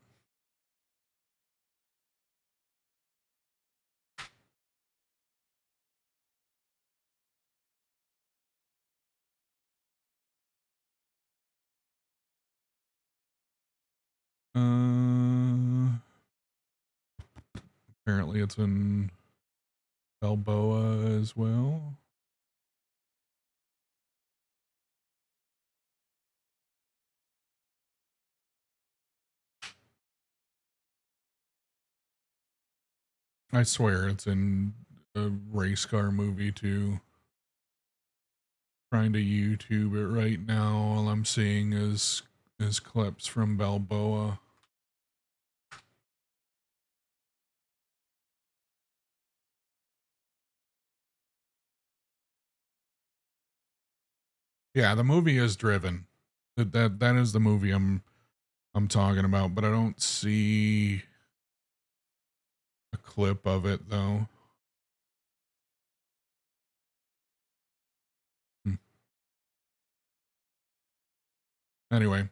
Apparently it's in Balboa as well. I swear it's in a race car movie too. Trying to YouTube it right now. All I'm seeing is clips from Balboa. Yeah, the movie is Driven. That is the movie I'm talking about, but I don't see a clip of it though. Hmm. Anyway,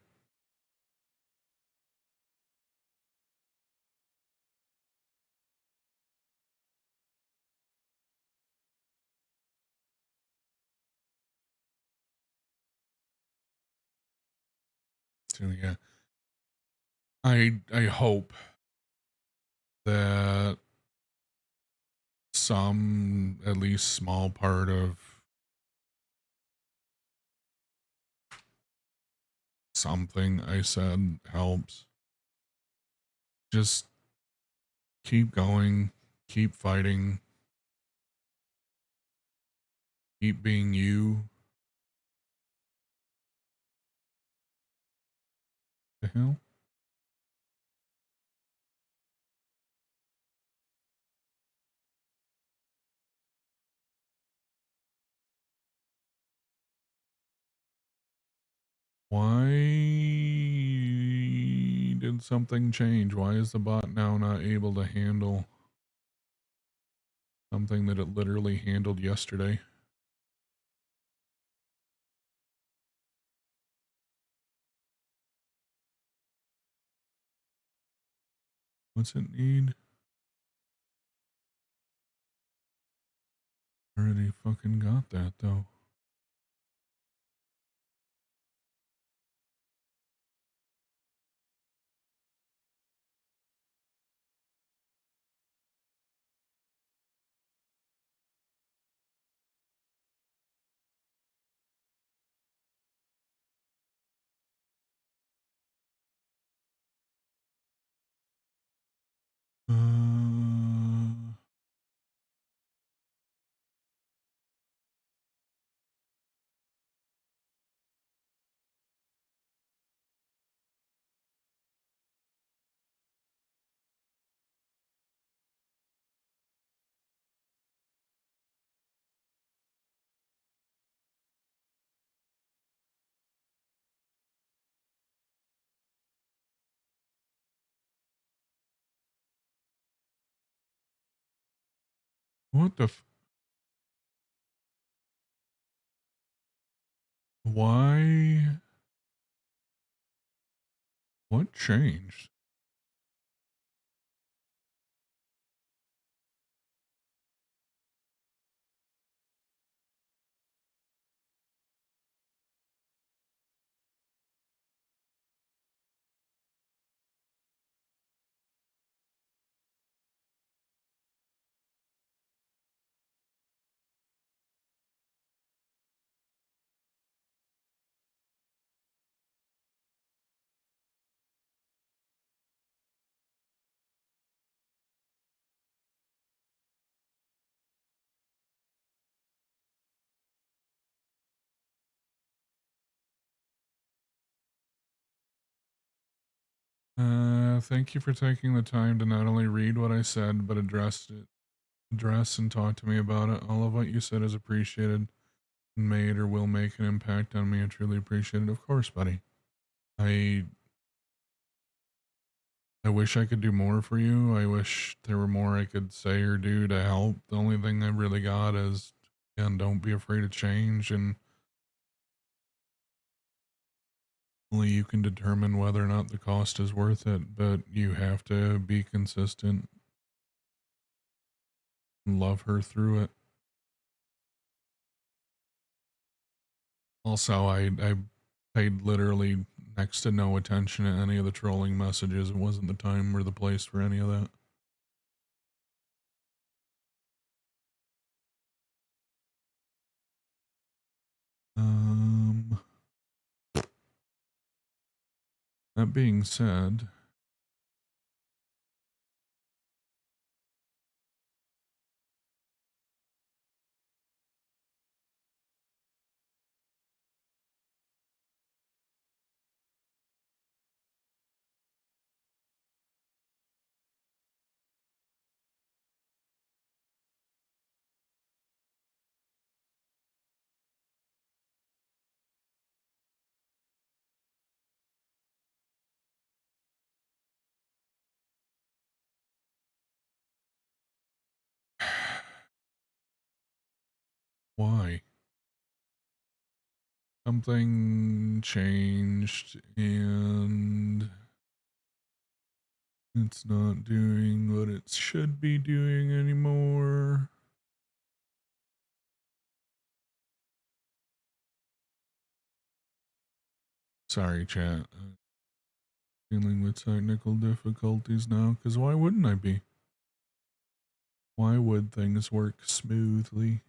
so yeah, I hope that some, at least small part of something I said helps. Just keep going, keep fighting, keep being you. The hell? Why did something change? Why is the bot now not able to handle Something that it literally handled yesterday. What's it need? Already fucking got that though. What the why? What changed? Thank you for taking the time to not only read what I said, but address and talk to me about it. All of what you said is appreciated and made or will make an impact on me. I truly appreciate it. Of course, buddy. I wish I could do more for you. I wish there were more I could say or do to help. The only thing I really got is, again, don't be afraid of change, and only you can determine whether or not the cost is worth it, but you have to be consistent and love her through it. Also, I paid literally next to no attention to any of the trolling messages. It wasn't the time or the place for any of that. That being said, why? Something changed and it's not doing what it should be doing anymore. Sorry, chat. I'm dealing with technical difficulties now, because why wouldn't I be? Why would things work smoothly?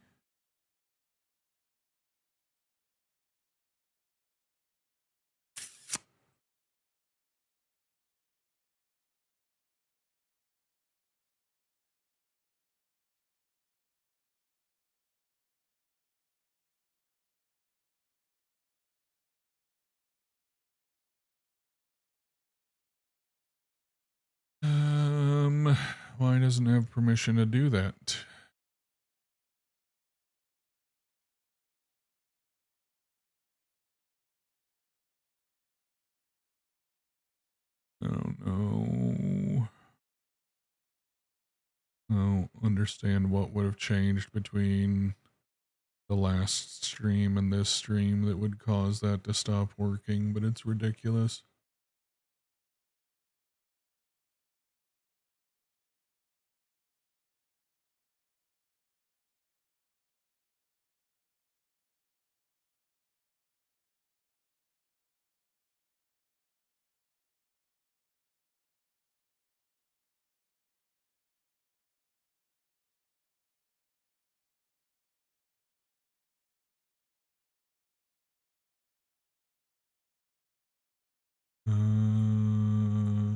Why doesn't it have permission to do that? Oh no. Oh, understand what would have changed between the last stream and this stream that would cause that to stop working, but it's ridiculous. Um,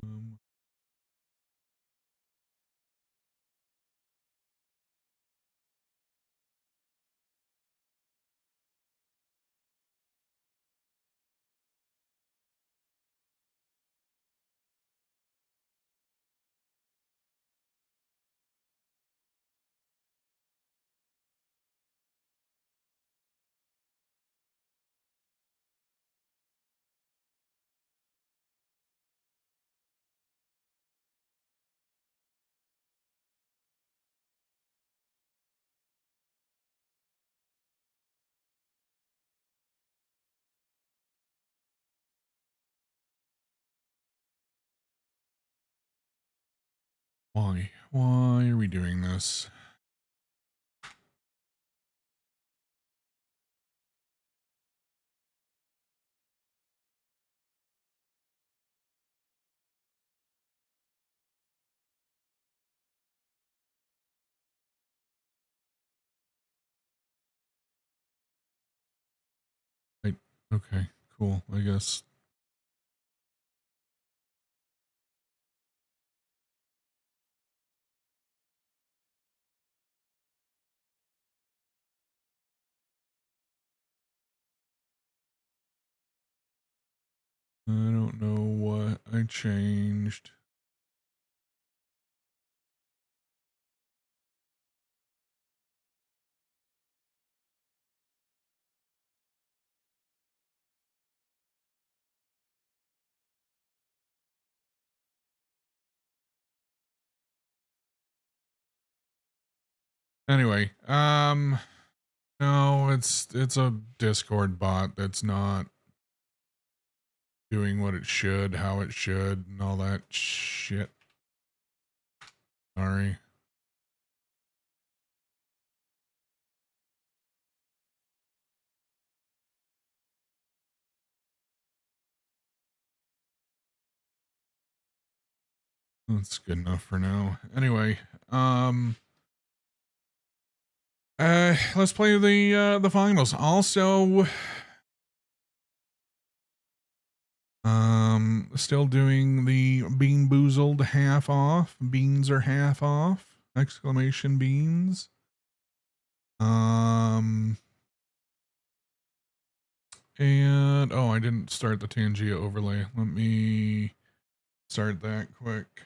why? Why are we doing this? Okay, cool. I guess. I don't know what I changed. Anyway, no, it's a Discord bot that's not doing what it should, how it should, and all that shit. Sorry. That's good enough for now. Anyway, let's play the finals. Also, still doing the Bean Boozled half off. Beans are half off. Exclamation beans. And oh, I didn't start the Tangia overlay. Let me start that quick.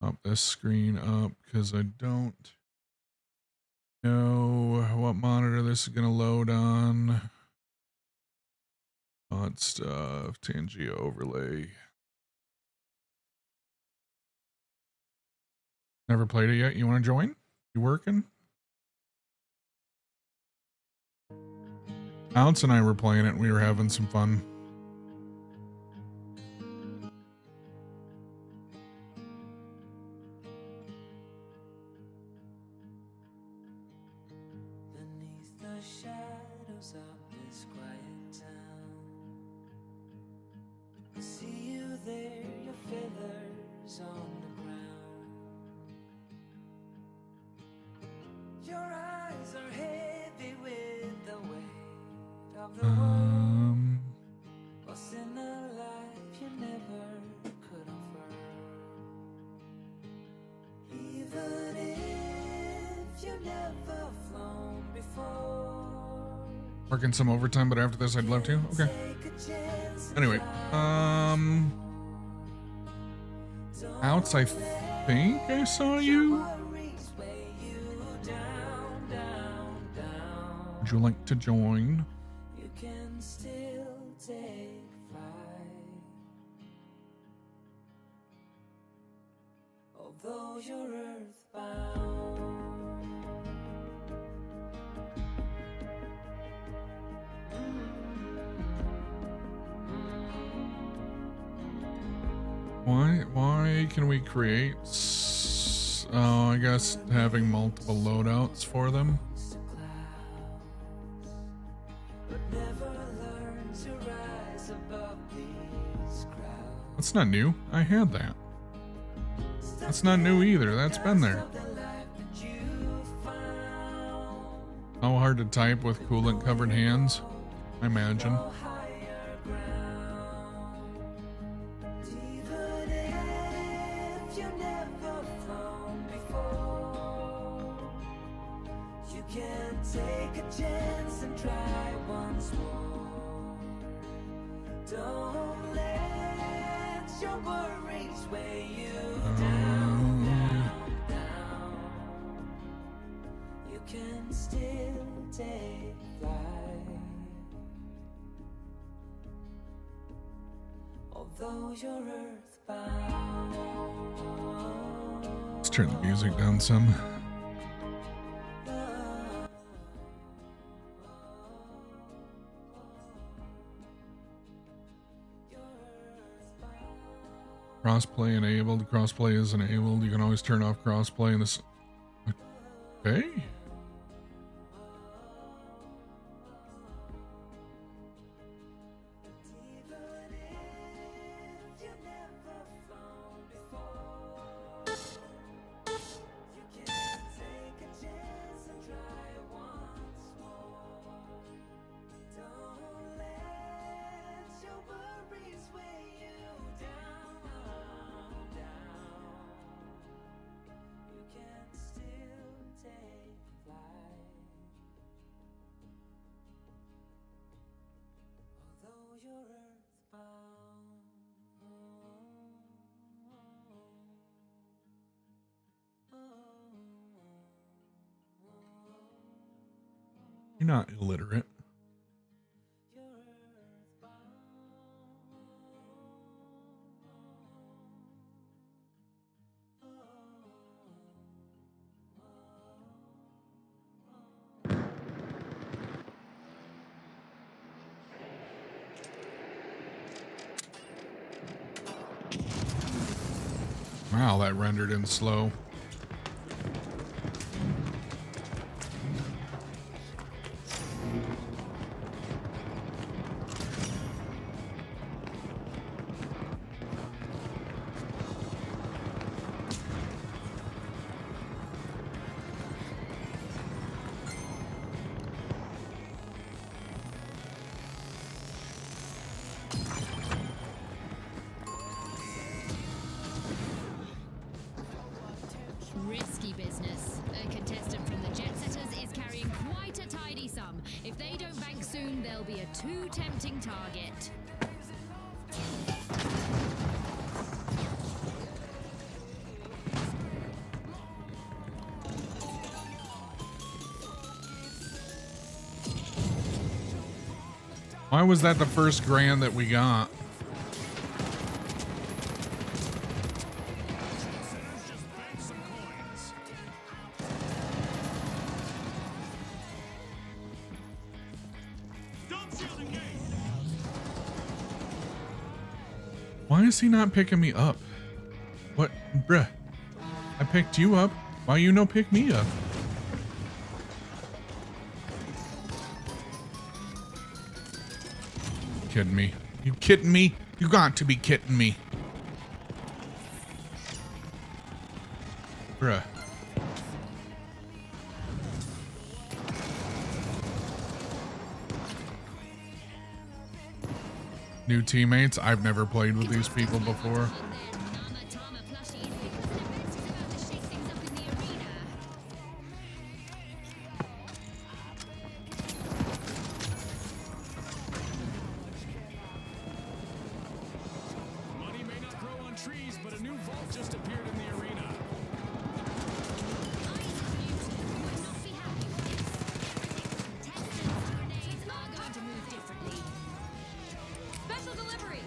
Pop this screen up because I don't know what monitor this is going to load on. Hot stuff, Tangia overlay. Never played it yet? You want to join? You working? Ounce and I were playing it. We were having some fun. Beneath the shadows of this quiet town, I see you there, your feathers on the ground. Your eyes are heavy with the weight of the world. What's in a life you never could afford? Even if you never flown before. Working some overtime, but after this I'd love to. Okay. Anyway, Outs, I think I saw you. Would you like to join? You can still take flight. Although you're earthbound. Why can we create? Oh, I guess having multiple loadouts for them. That's not new. I had that. That's not new either. That's been there. How hard to type with coolant covered hands? I imagine. Let's turn the music down some. Crossplay enabled. Crossplay is enabled. You can always turn off crossplay in this. Okay. You're not illiterate. Wow, that rendered in slow. Risky business. A contestant from the Jet Setters is carrying quite a tidy sum. If they don't bank soon, they'll be a too tempting target. Why was that the first grand that we got? Why is he not picking me up? What? Bruh. I picked you up. Why you no pick me up? Kidding me? You kidding me? You got to be kidding me. Bruh. New teammates? I've never played with these people before. Special delivery!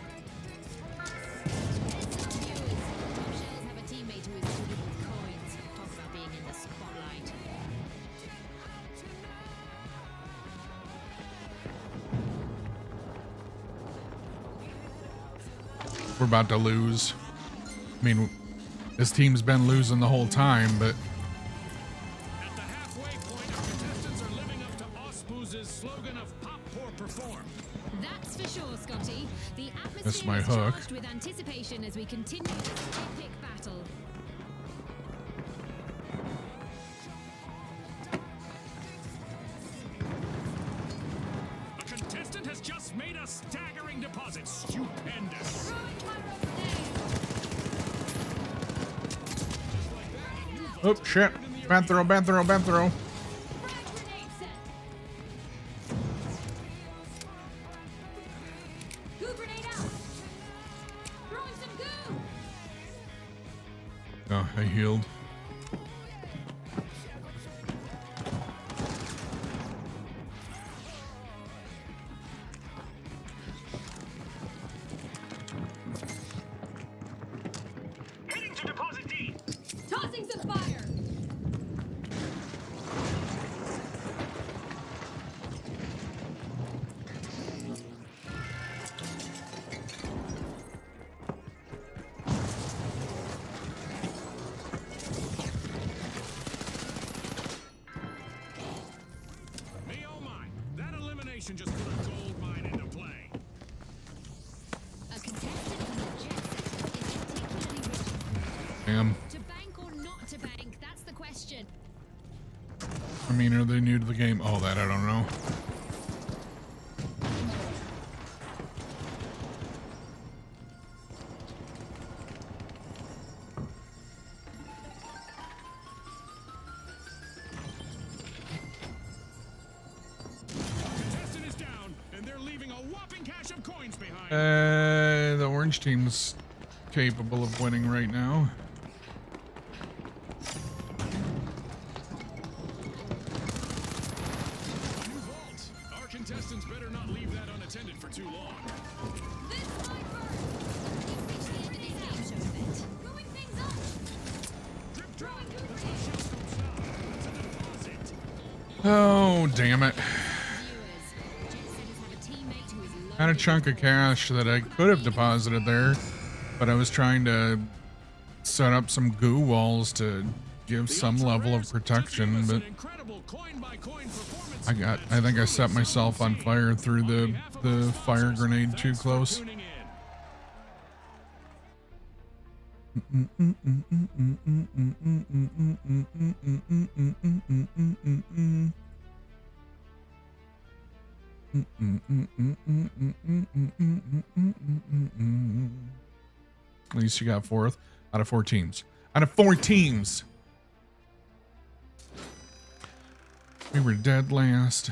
Viewers, some shells have a teammate who is we're about to lose. I mean, this team's been losing the whole time, but At the halfway point, our contestants are living up to Ospooz's slogan of pop or perform. That's for sure, Scotty. The That's my atmosphere is hook. charged with anticipation as we continue this epic battle. A contestant has just made a staggering deposit. Stupendous. oh shit! Bad throw, bad throw, bad throw. Goo grenade out! Throwing some goo! Oh, I healed. Heading to deposit D. Tossing some fire! Me oh my. That elimination just put a gold mine into play. A contestant from the jet setters is particularly rich. Damn. To bank or not to bank, that's the question. I mean, are they new to the game? Oh, that I don't know. Contestant is down, and they're leaving a whopping cache of coins behind. The orange team's capable of winning right now. A new vault. Our contestants better not leave that unattended for too long. This sniper! You've reached the end of this game show event. Moving things up! Drip drop. The shells don't stop. It's a deposit. Oh, damn it. Viewers, jet setters have a teammate who is Had a loaded chunk of cash that I could have deposited there, but I was trying to set up some goo walls to give some level of protection, but I think I set myself on fire through the fire grenade too close. At least you got fourth out of 4 teams. Out of 4 teams. We were dead last.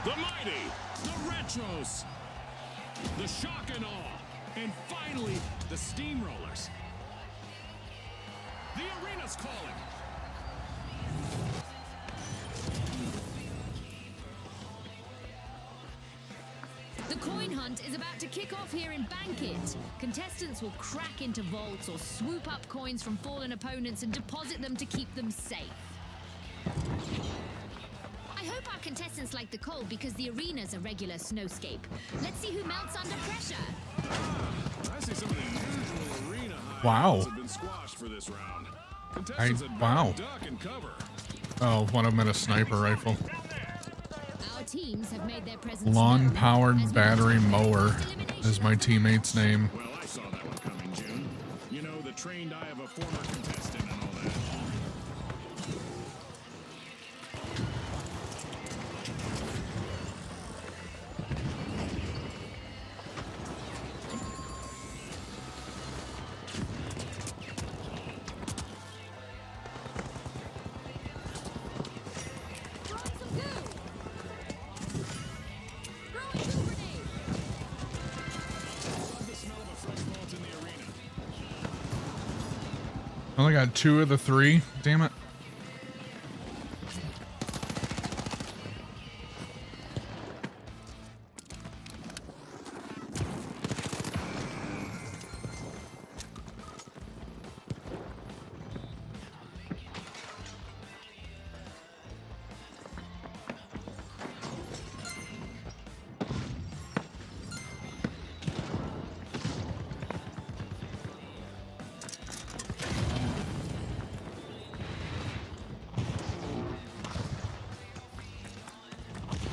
The mighty, the retros, the shock and awe, and finally, the steamrollers. The arena's calling. The coin hunt is about to kick off here in Bankit. Contestants will crack into vaults or swoop up coins from fallen opponents and deposit them to keep them safe. I hope our contestants like the cold because the arena's a regular snowscape. Let's see who melts under pressure. I see some of the usual arena highlights Wow. have been squashed for this round. Contestants had wow. better duck and cover. Oh, one of them had a sniper rifle. Our teams have made their presence Lawn known powered as we battery move mower towards elimination. is my teammate's name. Well, I saw that one coming, June. You know, the trained eye of a former contestant and all that. Throwing some goo. Throwing goo grenade. Love the smell of a fresh vault in the arena. I only got 2 of the 3. Damn it.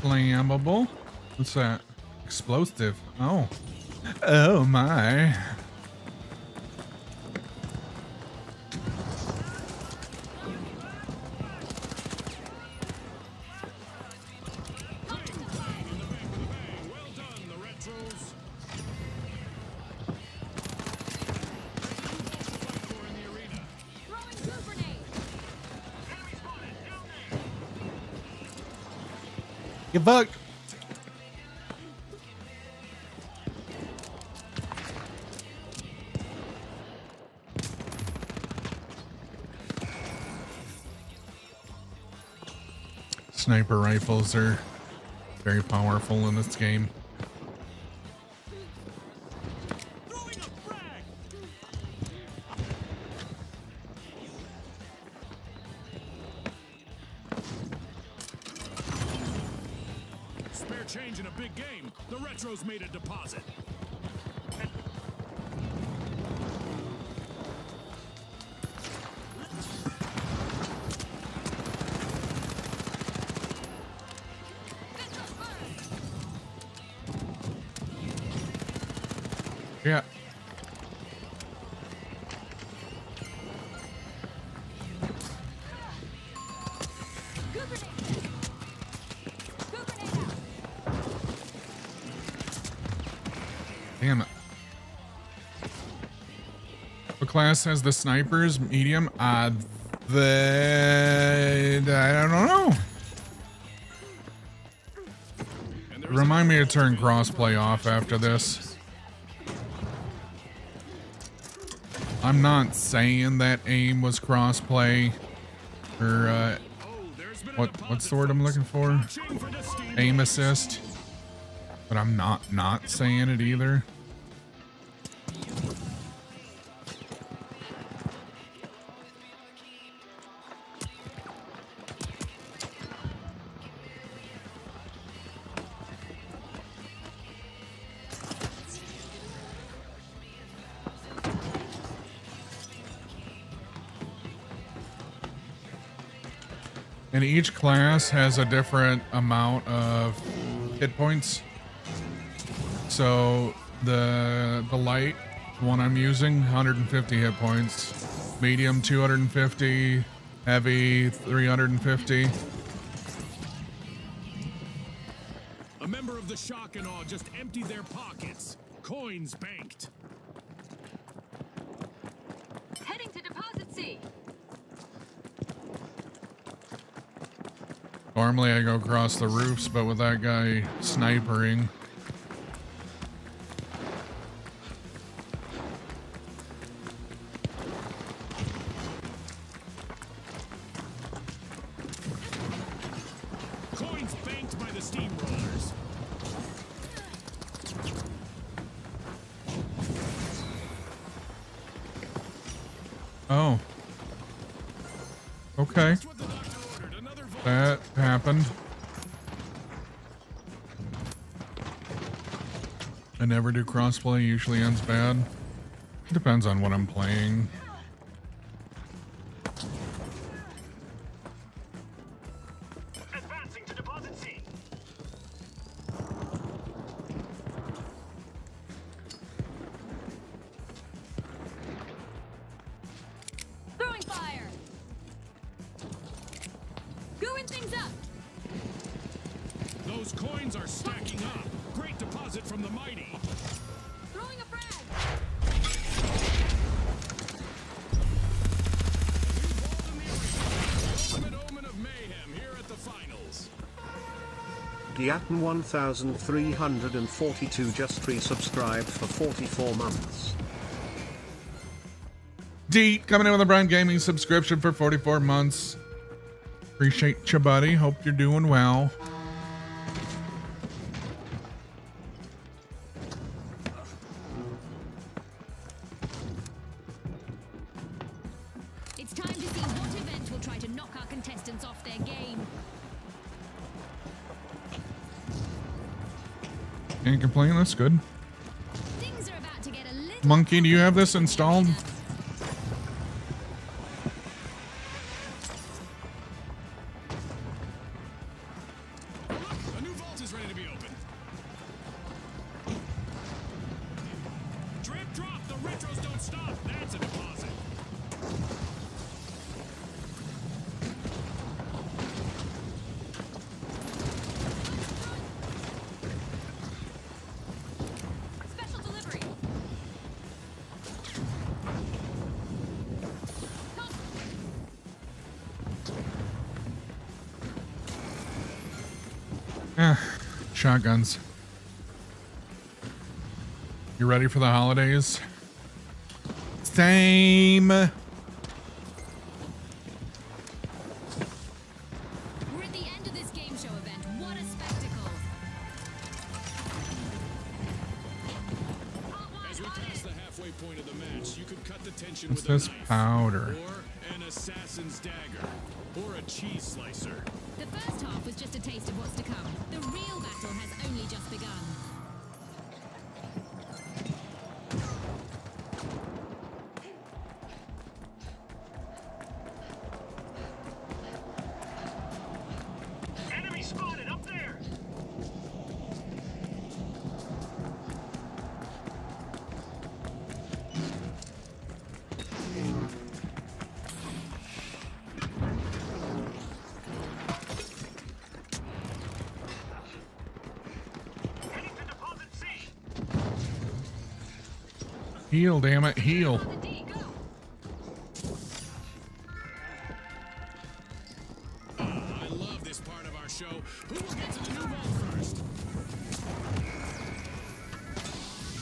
Flammable. What's that? Explosive. Oh. Oh my. Well done, the retros. Fight for in the arena. Throwing goo grenade. Get fucked. Sniper rifles are very powerful in this game. Throwing a frag. Spare change in a big game. The retros made a deposit. Yeah. Goo grenade. Goo grenade out. Damn it. What class has the snipers? Medium? I don't know. And there's Remind me to turn crossplay off after this. I'm not saying that aim was crossplay or there's been a what's deposit the word I'm looking for? chain for the steam. Aim assist. But I'm not saying it either. And each class has a different amount of hit points. So the light one I'm using, 150 hit points. Medium 250, heavy 350. A member of the shock and awe just emptied their pockets. Coins banked. Heading to deposit C. Normally I go across the roofs, but with that guy snipering. Coins banked by the steamrollers. Oh. Okay. Just what the doctor ordered. Another vault. That happened. I never do crossplay, usually ends bad. It depends on what I'm playing. Advancing to deposit C. Throwing fire. Screwing things up. Those coins are stacking up. Great deposit from the mighty. Throwing a frag. Ultimate omen of mayhem here at the finals. Diaton 1342 just resubscribed for 44 months. Deet coming in with a Prime Gaming subscription for 44 months. Appreciate you, buddy. Hope you're doing well. It's time to see what event will try to knock our contestants off their game. Can't complain, that's good. Things are about to get a little Monkey, do you have this installed? A new vault is ready to be opened. Drip drop. The retros don't stop. That's a deposit. special delivery. Shotguns. You ready for the holidays? Same. We're at the end of this game show event. What a spectacle. As we pass the halfway point of the match, you could cut the tension What's with a this knife, powder? or an assassin's dagger, or a cheese slicer. The first half was just a taste of what's to come. The real battle has only just begun. Enemy spotted up there. Heading to deposit C. Heal, damn it, heal. On the D, go. I love this part of our show. Who will get to the new vault first?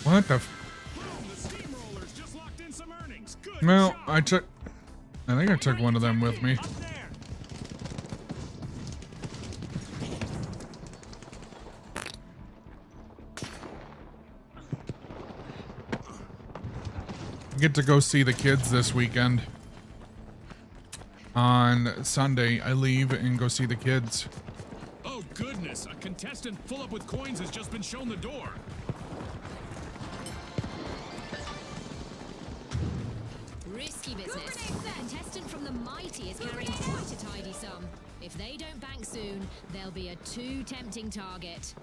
What the? Boom, the steamrollers just locked in some earnings. Good Well, job. I think I took one of them with me. Up there. I get to go see the kids this weekend. On Sunday, I leave and go see the kids. Oh goodness, a contestant full up with coins has just been shown the door. Risky business. The contestant from the mighty is carrying quite a tidy sum. If they don't bank soon, they'll be a too tempting target.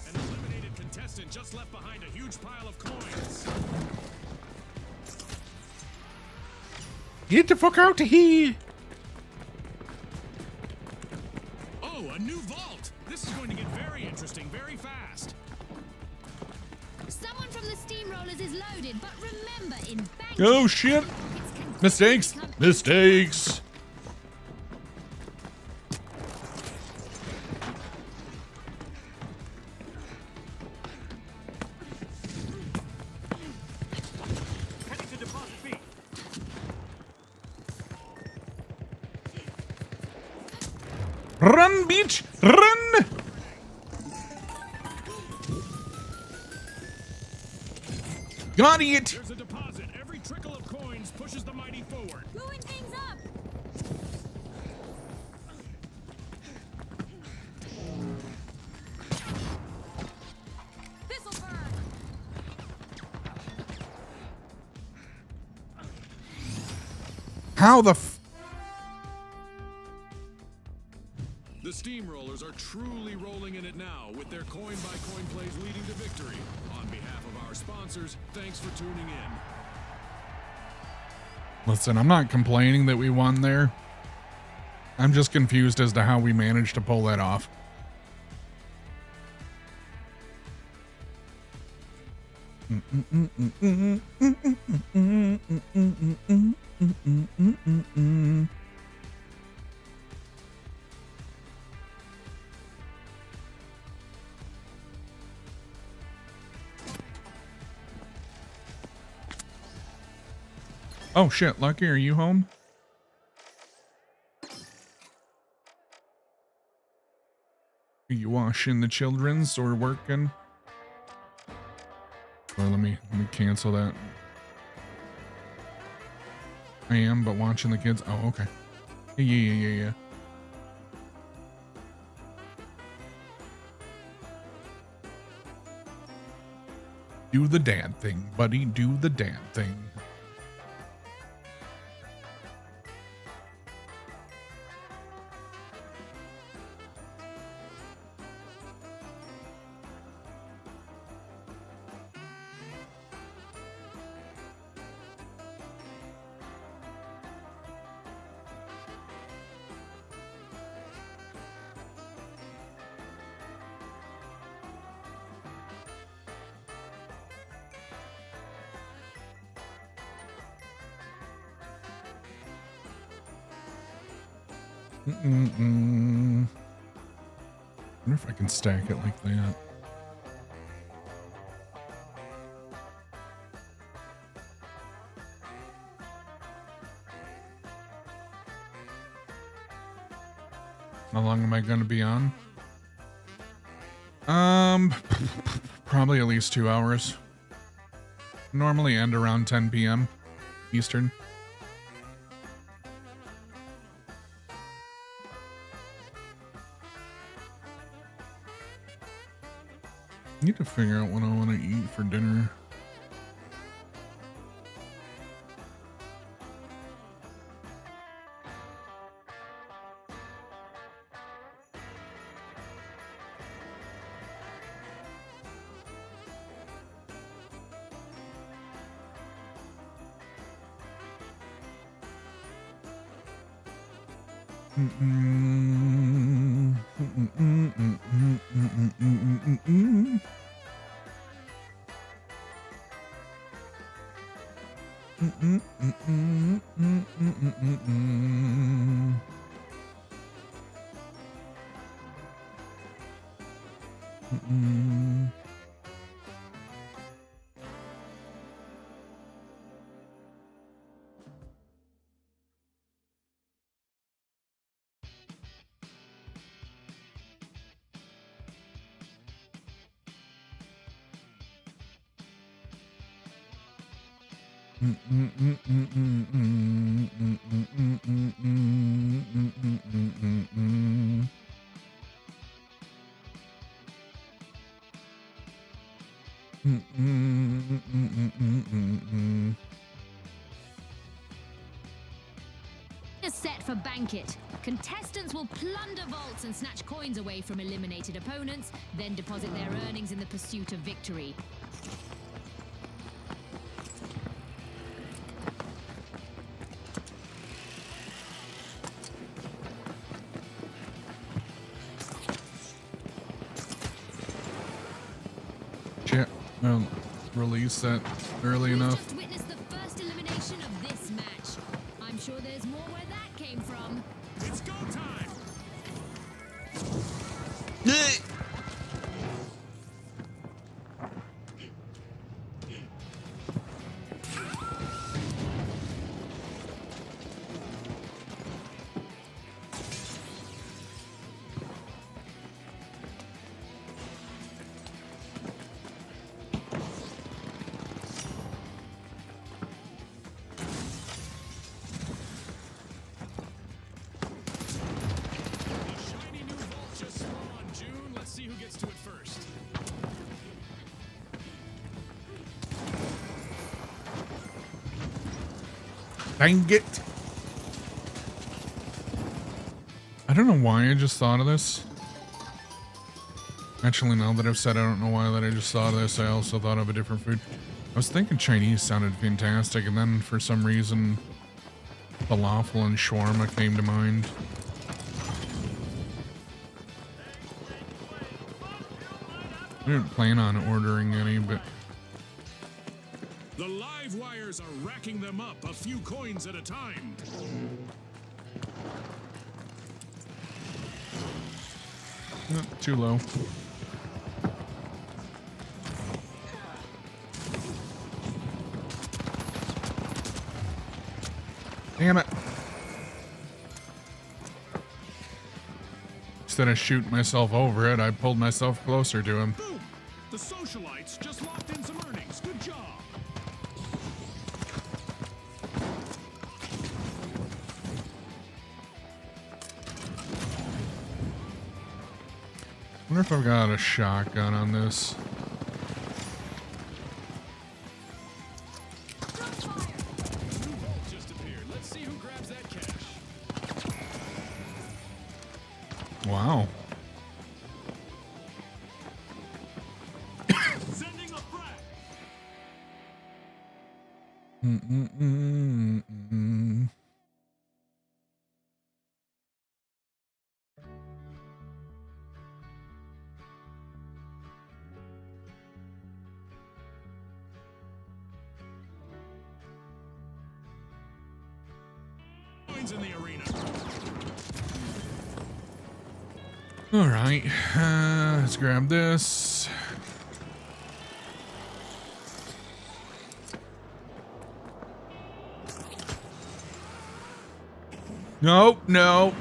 An eliminated contestant just left behind a huge pile of coins. Get the fuck out of here! Oh, a new vault! This is going to get very interesting very fast. Someone from the steamrollers is loaded, but remember, in bank. Oh shit! Mistakes! Mistakes! Heading to deposit B. Run, bitch! Run! Got it! There's a deposit. Every trickle of coins pushes the mighty forward. Blowing things up. This'll burn. How the f- The steamrollers are truly rolling in it now, with their coin-by-coin plays leading to victory. On behalf of our sponsors, thanks for tuning in. Listen, I'm not complaining that we won there. I'm just confused as to how we managed to pull that off. Oh shit, Lucky, are you home? Are you washing the children's or working? Well, let me cancel that. I am, but watching the kids. Oh, okay. Yeah. Do the dad thing, buddy. Do the dad thing. I wonder if I can stack it like that. How long am I going to be on? Probably at least 2 hours. Normally end around 10 p.m. Eastern. Need to figure out what I want to eat for dinner. A set for Banquet. Contestants will plunder vaults and snatch coins away from eliminated opponents, then deposit their earnings in the pursuit of victory. I'll release that early We've enough. just witnessed the first elimination of this match. I'm sure there's more where that came from. It's go time! See who gets to it first. Dang it. I don't know why I just thought of this. Actually, now that I've said I don't know why that I just thought of this, I also thought of a different food. I was thinking Chinese sounded fantastic, and then for some reason, falafel and shawarma came to mind. I didn't plan on ordering any, but The live wires are racking them up a few coins at a time. too low. Damn it. Instead of shooting myself over it, I pulled myself closer to him. Boom! The socialites just locked in some earnings. Good job. I wonder if I've got a shotgun on this. New vault just appeared. Let's see who grabs that cash. Wow. Sending a frag. Coins in the arena. All right, let's grab this. Nope, no.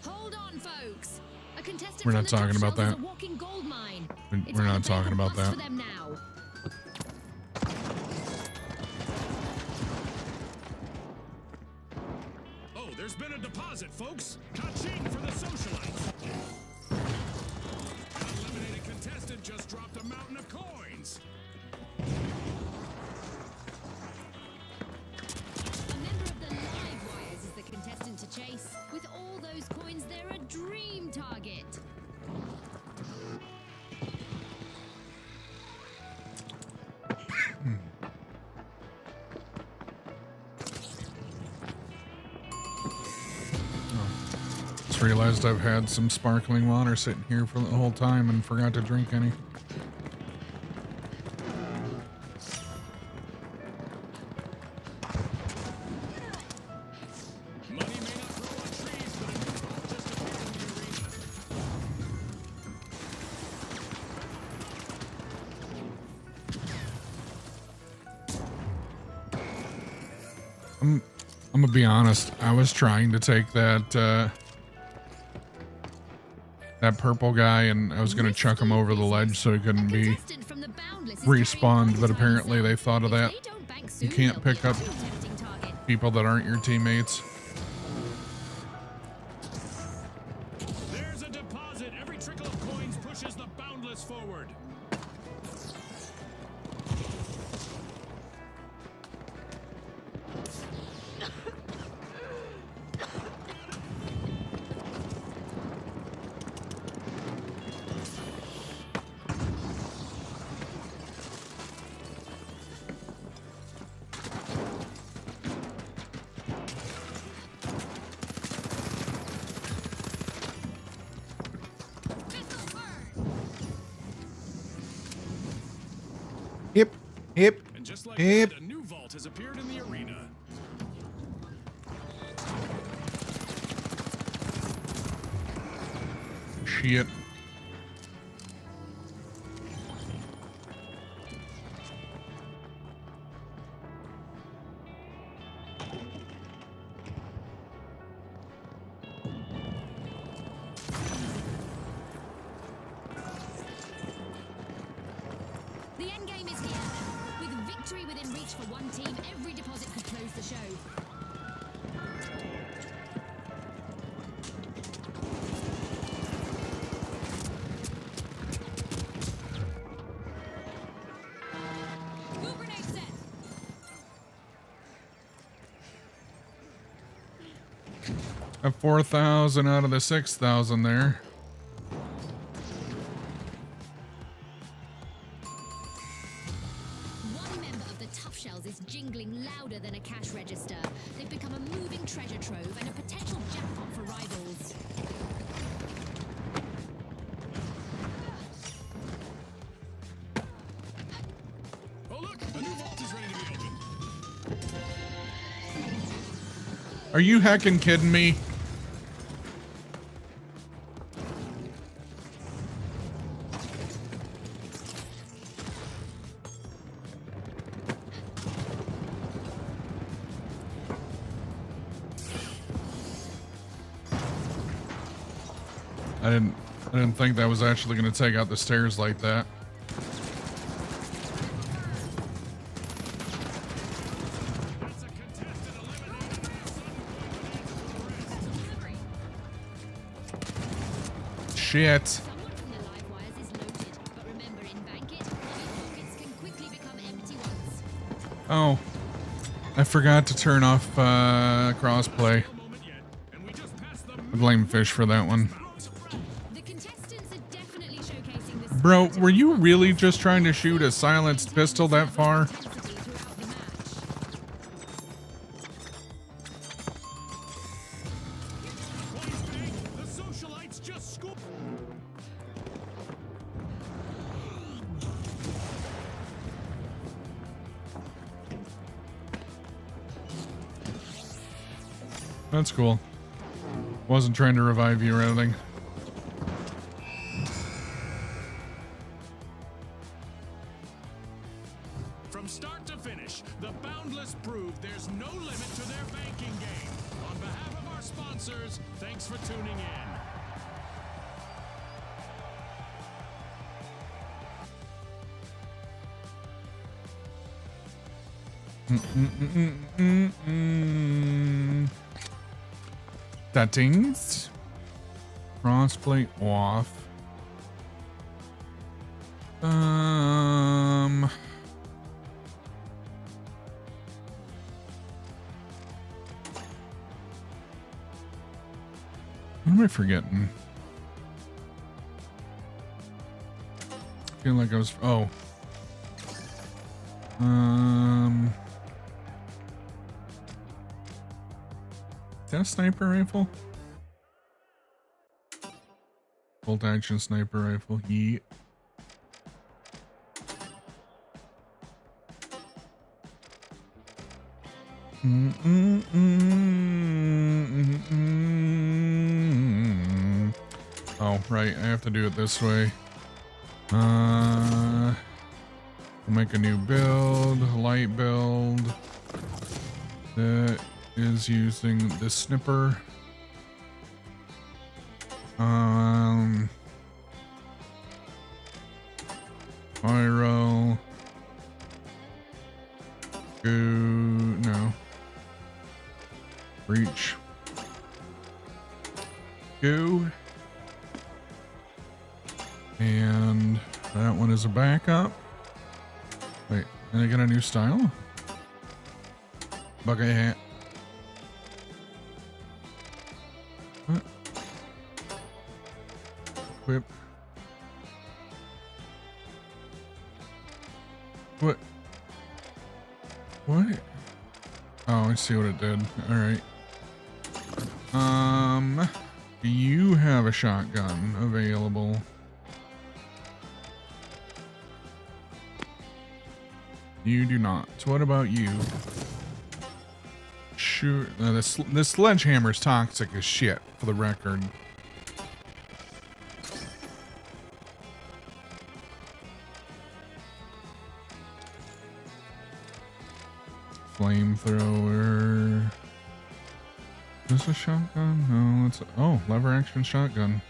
Hold on, folks. A contestant We're from not the top talking about shelf is that. a walking gold mine. We're It's not like a talking big about bust that. for them now. Oh, there's been a deposit, folks. Ka-ching for the socialites. An eliminated contestant just dropped a mountain of coins. A member of the live wires is the contestant to chase. With all those coins, they're a dream target. Just realized I've had some sparkling water sitting here for the whole time and forgot to drink any. Money may not grow on trees, but a new vault just appeared in the arena. I'm gonna be honest. I was trying to take that that purple guy, and I was gonna chuck him over the ledge so he couldn't be Contestant from the Boundless is respawned. carrying But coins by apparently they himself. thought of If that. they don't bank You soon, can't they'll pick be a up too tempting target. people that aren't your teammates. There's a deposit. Every trickle of coins pushes the Boundless forward. Hip. And just like Hip. that, a new vault has appeared in the arena. Shit. The endgame is here. With victory within reach for one team, every deposit could close the show. Full grenade set. At 4,000 out of the 6,000 there. One member of the Tough Shells is jingling louder than a cash register. They've become a moving treasure trove and a potential jackpot for rivals. Oh look, a new vault is ready to be opened. Are you heckin' kidding me? I didn't think that was actually going to take out the stairs like that. That's a contested eliminated and Shit. Someone from the live wires is loaded, but remember, in Bankit, your pockets can quickly become empty ones. Oh. I forgot to turn off crossplay. moment yet, and we just passed the I blame Fish for that one. The contestants are definitely showcasing this Bro, were you really just trying to shoot a silenced pistol that far? intensity throughout the match. Coins big, the socialites just scoop. That's cool. Wasn't trying to revive you or anything. From start to finish, the Boundless proved there's no limit to their banking game. On behalf of our sponsors, thanks for tuning in. Settings. Crossplay off. What am I forgetting? I feel like I was. Oh. Is that a sniper rifle? Bolt action sniper rifle. Yeet. Oh, right. I have to do it this way. We'll make a new build, light build. That is using the snipper. Pyro. Go, no. Reach. Go. And that one is a backup. Wait, did I get a new style? Bucket hat. What? Equip. What? What? Oh, I see what it did. Alright. Do you have a shotgun available? You do not. What about you? Sure. This sledgehammer's toxic as shit, for the record. Flamethrower. Is this a shotgun? No, it's oh, lever action shotgun.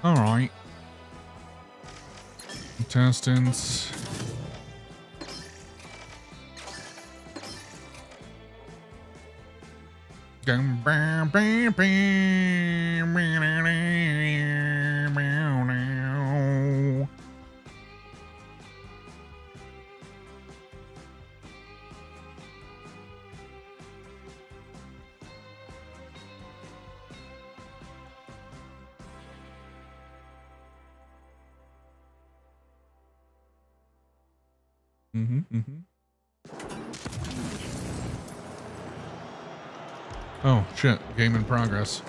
All right. Intestines. Oh, shit. Game in progress.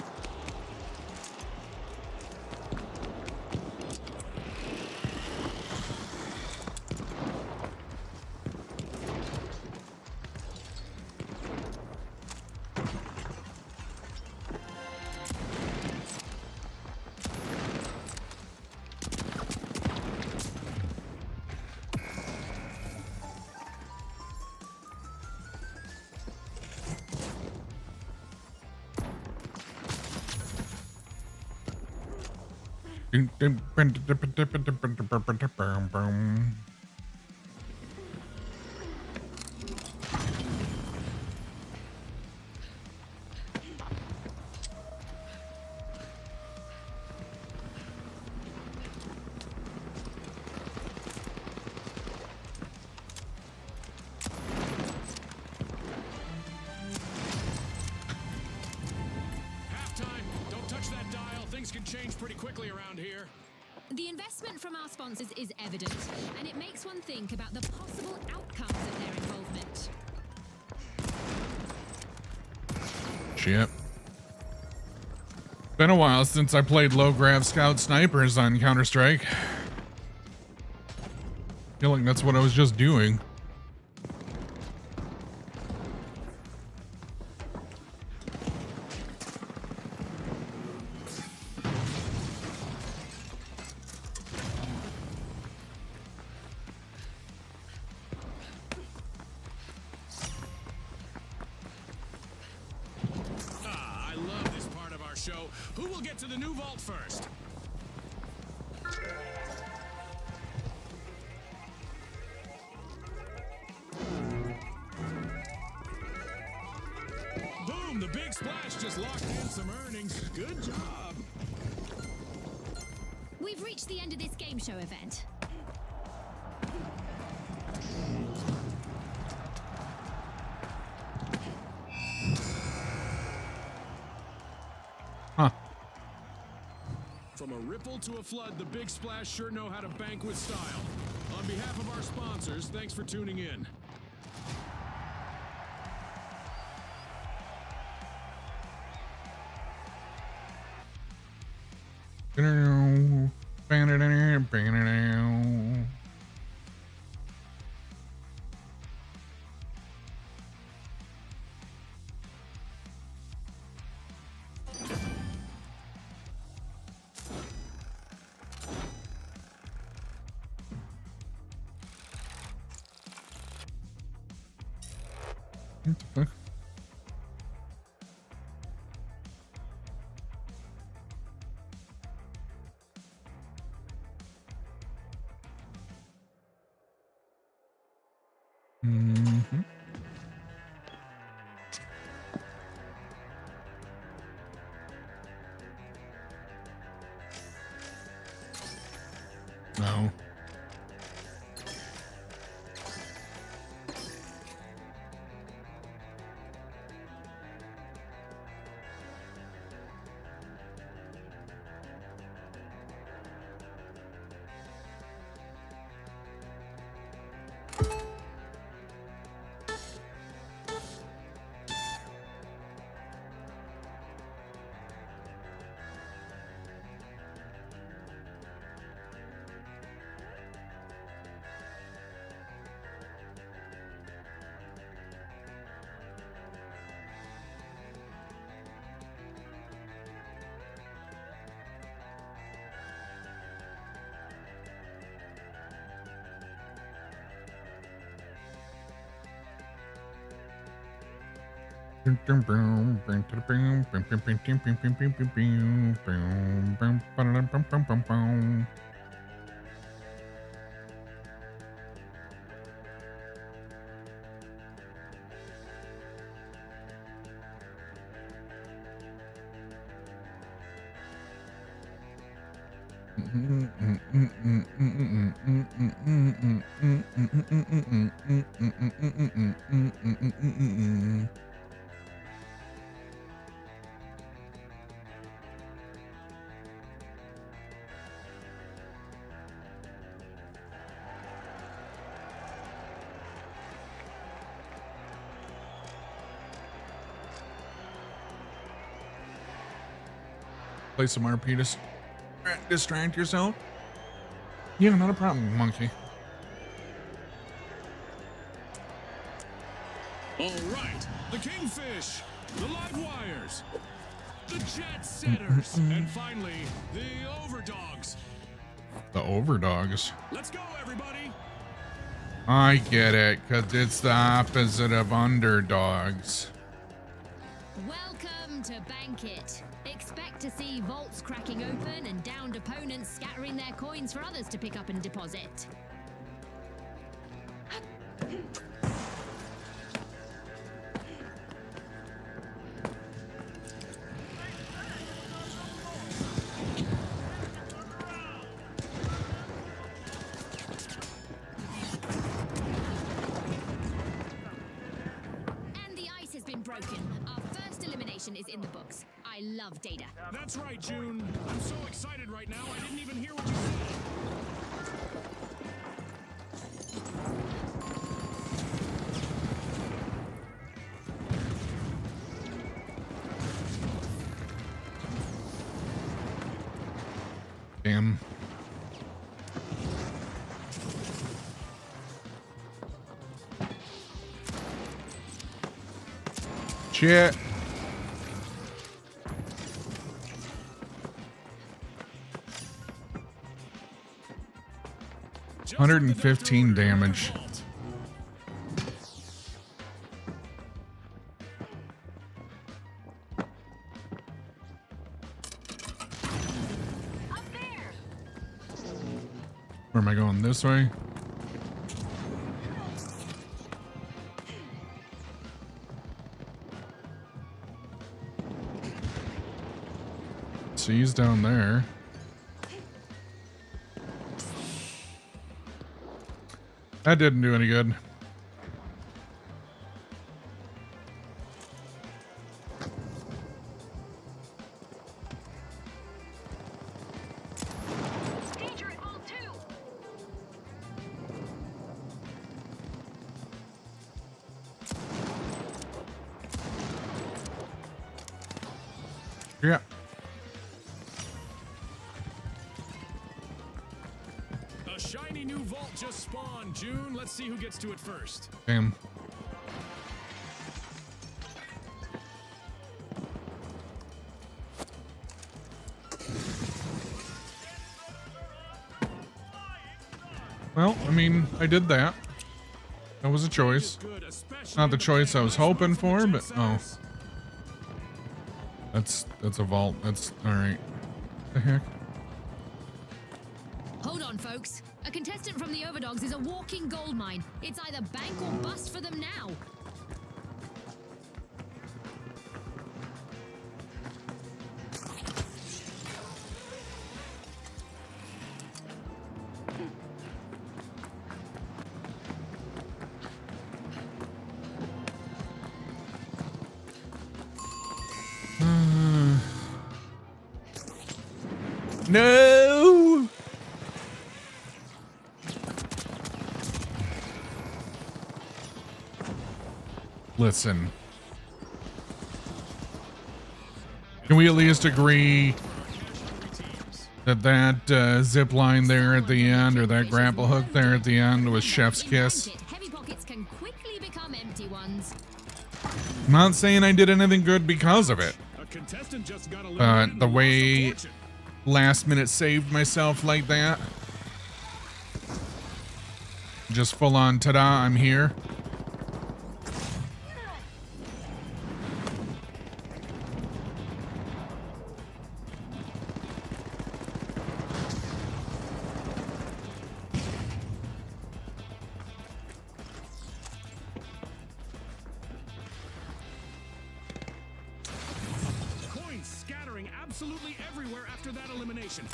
Can change pretty quickly around here. The investment from our sponsors is evident, and it makes one think about the possible outcomes of their involvement. Shit. Been a while since I played low-grav scout snipers on Counter-Strike. Feel like that's what I was just doing. Who will get to the new vault first? Boom! The big splash just locked in some earnings. Good job. We've reached the end of this game show event. Huh. From a ripple to a flood, the Big Splash sure know how to bank with style. On behalf of our sponsors, thanks for tuning in. What the fuck? No. Play some RP to distract yourself. Yeah, not a problem, monkey. All right, the Kingfish, the Live Wires, the Jet Setters, and finally, the Overdogs. The Overdogs. Let's go, everybody. I get it, because it's the opposite of underdogs. Welcome to Banquet. Expect to see vaults cracking open and downed opponents scattering their coins for others to pick up and deposit. And the ice has been broken. Our first elimination is in the books. I love data. That's right, June. I'm so excited right now, I didn't even hear what you said. Damn. Shit. Just 115 like the damage. vault. Up there! Where am I going? This way? See, he's down there. That didn't do any good. Danger at Vault 2! Yeah. A shiny new vault just spawned, June. Let's see who gets to it first. Damn. Well, I mean, I did that. That was a choice. Good, especially Not the in choice I was hoping for, Jet but oh. Setters. That's a vault. That's alright. The heck? Hold on, folks. A contestant from the Overdogs is a walking gold mine. It's either bank or bust for them now. No! Listen. Can we at least agree that zip line there at the end, or that grapple hook there at the end, was chef's kiss? Heavy pockets can quickly become empty ones. I'm not saying I did anything good because of it. A contestant just got eliminated The and lost a way fortune. last minute saved myself like that. Just full on, ta-da, I'm here. everywhere after that elimination.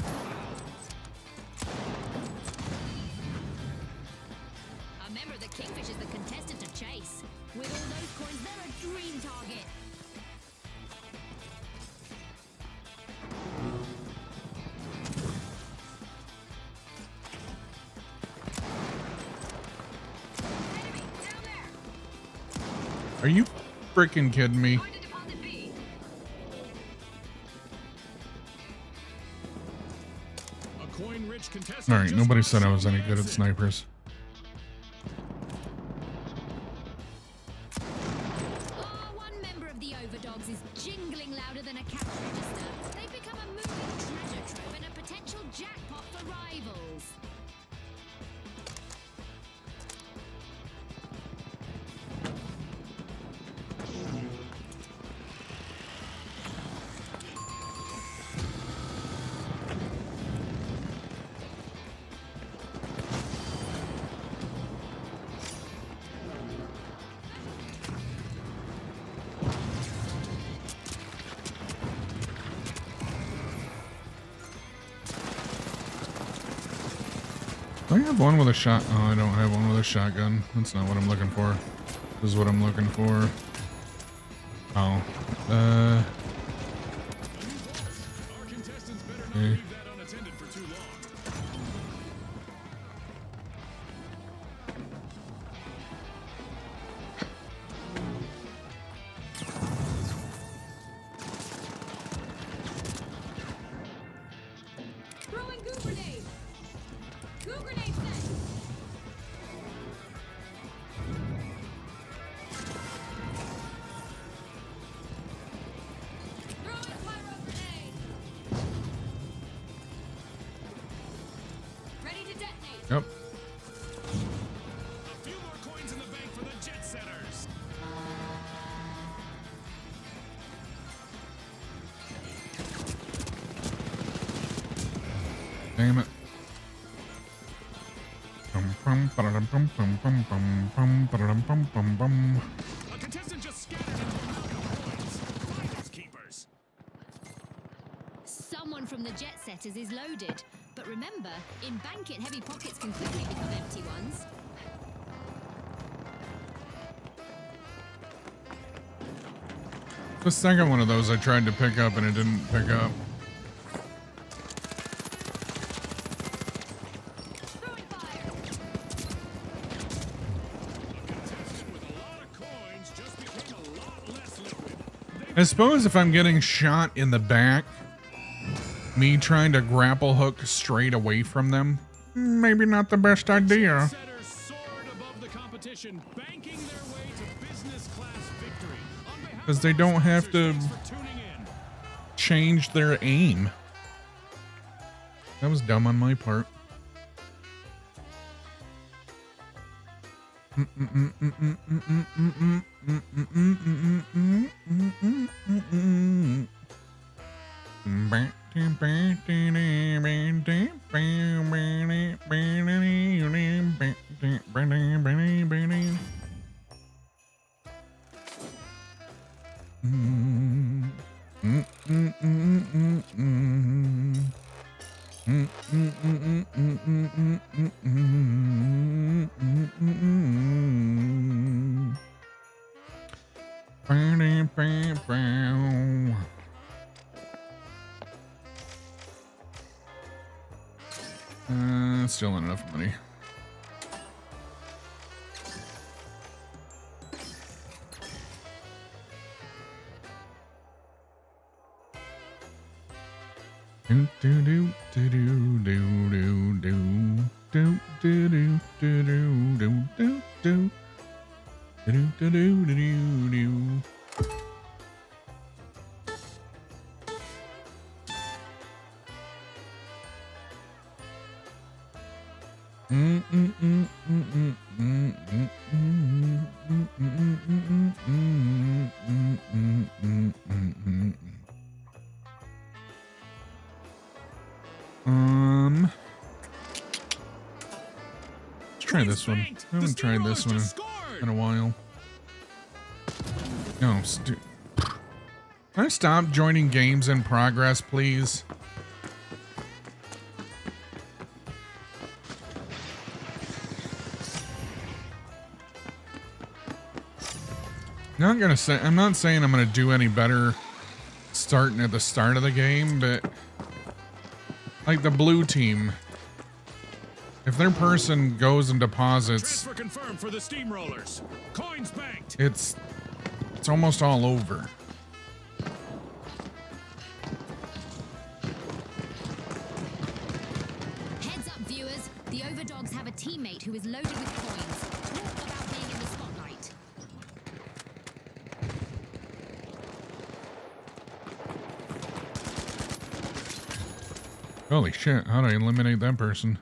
A member of the Kingfish is the contestant to chase. With all those coins, they're a dream target. Enemy, down there. Are you freaking kidding me? Find a deposit B. A coin-rich contestant. All right, just nobody lost said I was some any good at exit. snipers. Oh, one member of the Overdogs is jingling louder than a cash register. They've become a moving treasure trove and a potential jackpot for rivals. Do I have one with a shot? Oh, I don't have one with a shotgun. That's not what I'm looking for. This is what I'm looking for. Oh. Our contestants better not Okay. leave that unattended for too long. Throwing goo grenade. Goo grenade set. Throwing pyro grenade. Ready to detonate. Yep. A few more coins in the bank for the jet setters. Damn it. A contestant just scattered into a mountain of coins. Finders keepers. Someone from the jet setters is loaded. But remember, in Bank It, heavy pockets can quickly become empty ones. The second one of those I tried to pick up and it didn't pick up. Throwing fire. Contestant with a lot of coins just became a lot less liquid. I suppose if I'm getting shot in the back, me trying to grapple hook straight away from them, maybe not the best idea. Setters soared above the competition, banking their way to business class victory. On behalf Because of they our don't have sponsors, to thanks for tuning in. change their aim. That was dumb on my part. Still not enough money. Do do do do do do do do do do do do do do do do do do do do. Let's try this one. I haven't tried this one in a while. No, can I stop joining games in progress, please? I'm not saying I'm gonna do any better starting at the start of the game, but like the blue team, if their person goes and deposits, Transfer confirmed for the steamrollers. Coins banked. it's almost all over. Heads up, viewers. The Overdogs have a teammate who is loaded with coins. Talk about being in the spotlight. Holy shit, how do I eliminate that person?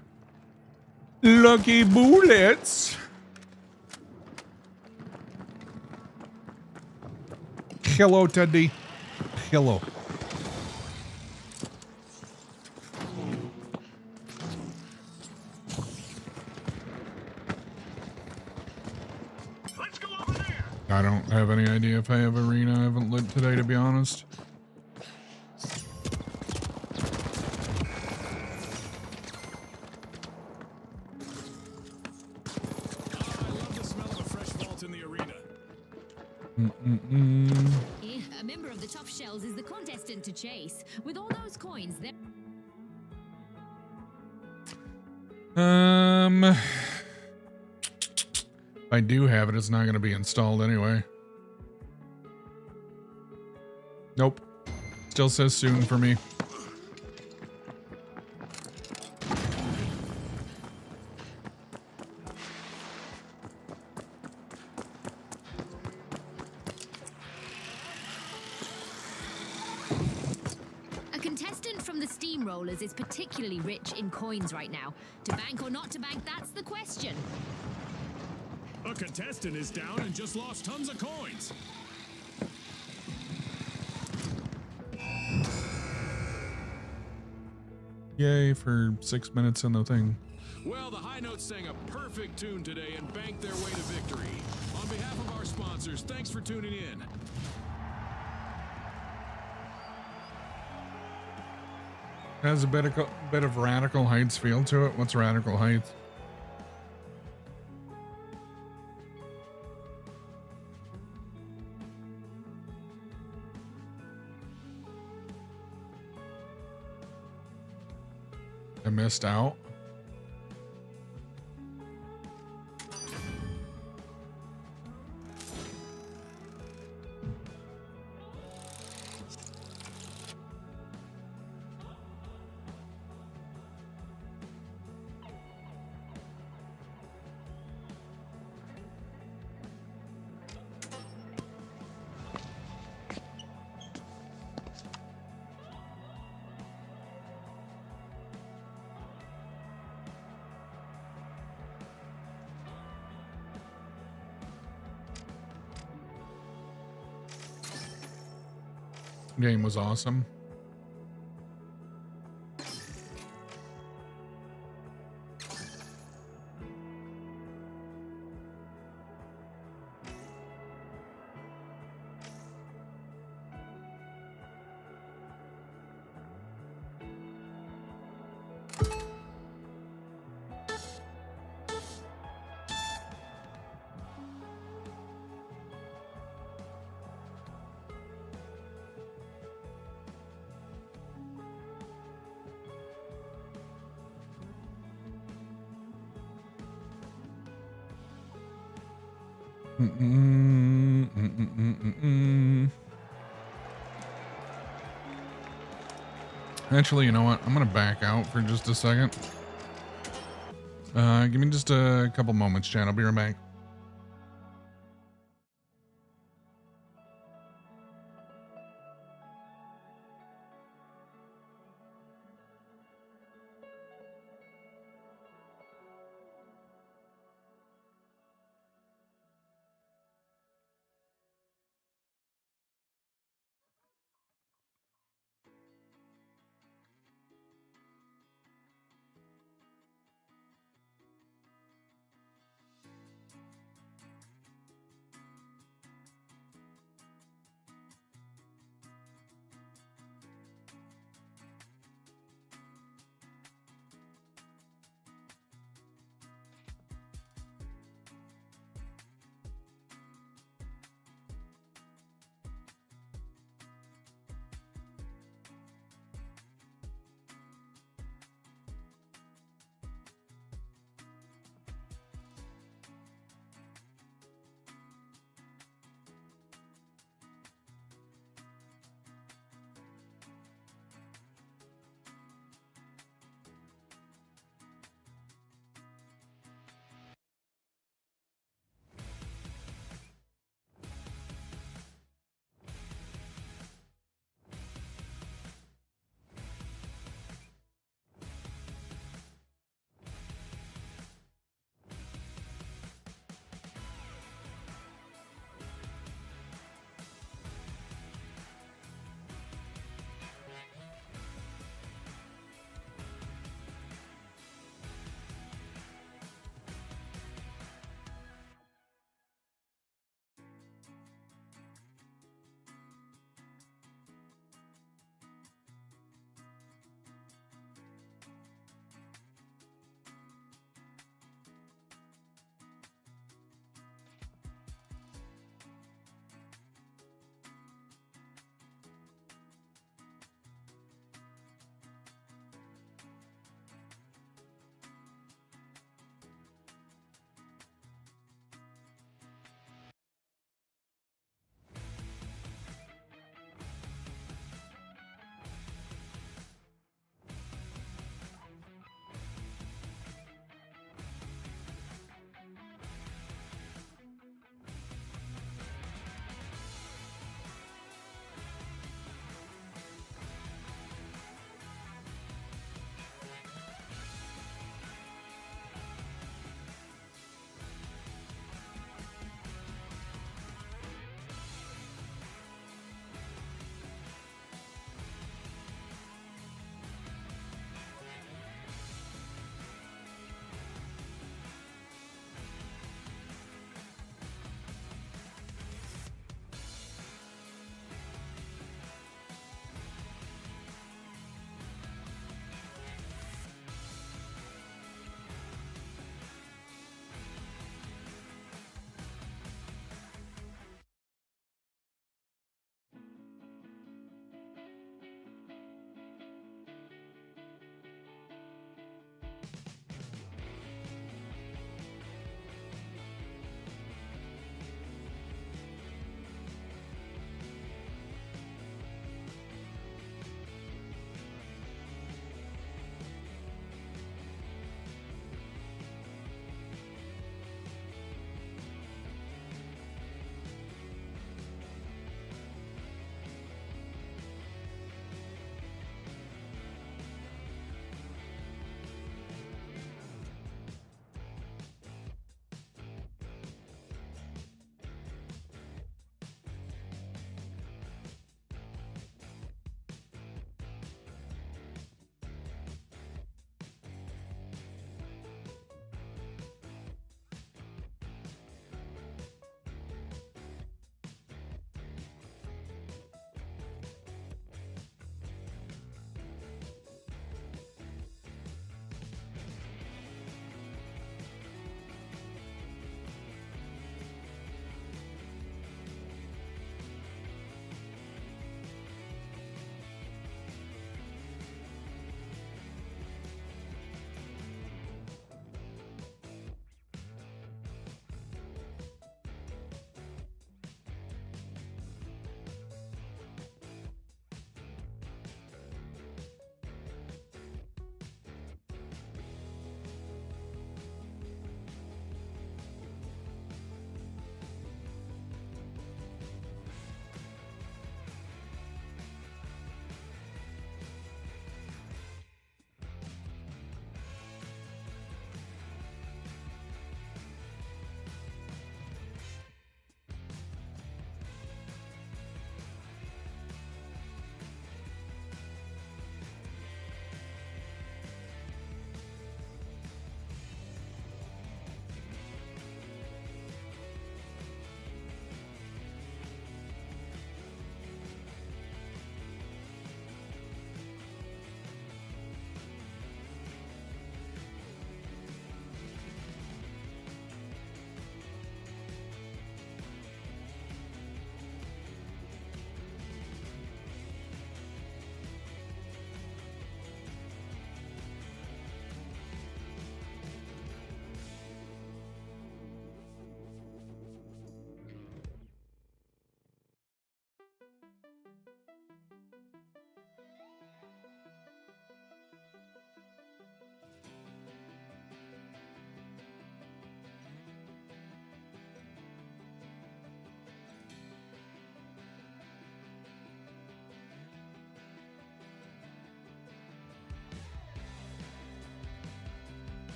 Lucky bullets. Hello, Teddy. Hello. Let's go over there. I don't have any idea if I have arena. I haven't lit today, to be honest. I love the smell of a fresh vault in the arena. A member of the Tough Shells is the contestant to chase. With all those coins, they're... If I do have it, it's not going to be installed anyway. Nope. Still says soon for me. A contestant from the Steamrollers is particularly rich in coins right now. To bank or not to bank, that's the question. A contestant is down and just lost tons of coins. Yay for 6 minutes in the thing. Well, the High Notes sang a perfect tune today and banked their way to victory. On behalf of our sponsors, thanks for tuning in. Has a bit of Radical Heights feel to it. What's Radical Heights? I missed out. Game was awesome. Actually, you know what? I'm gonna back out for just a second. Give me just a couple moments, Chad. I'll be right back.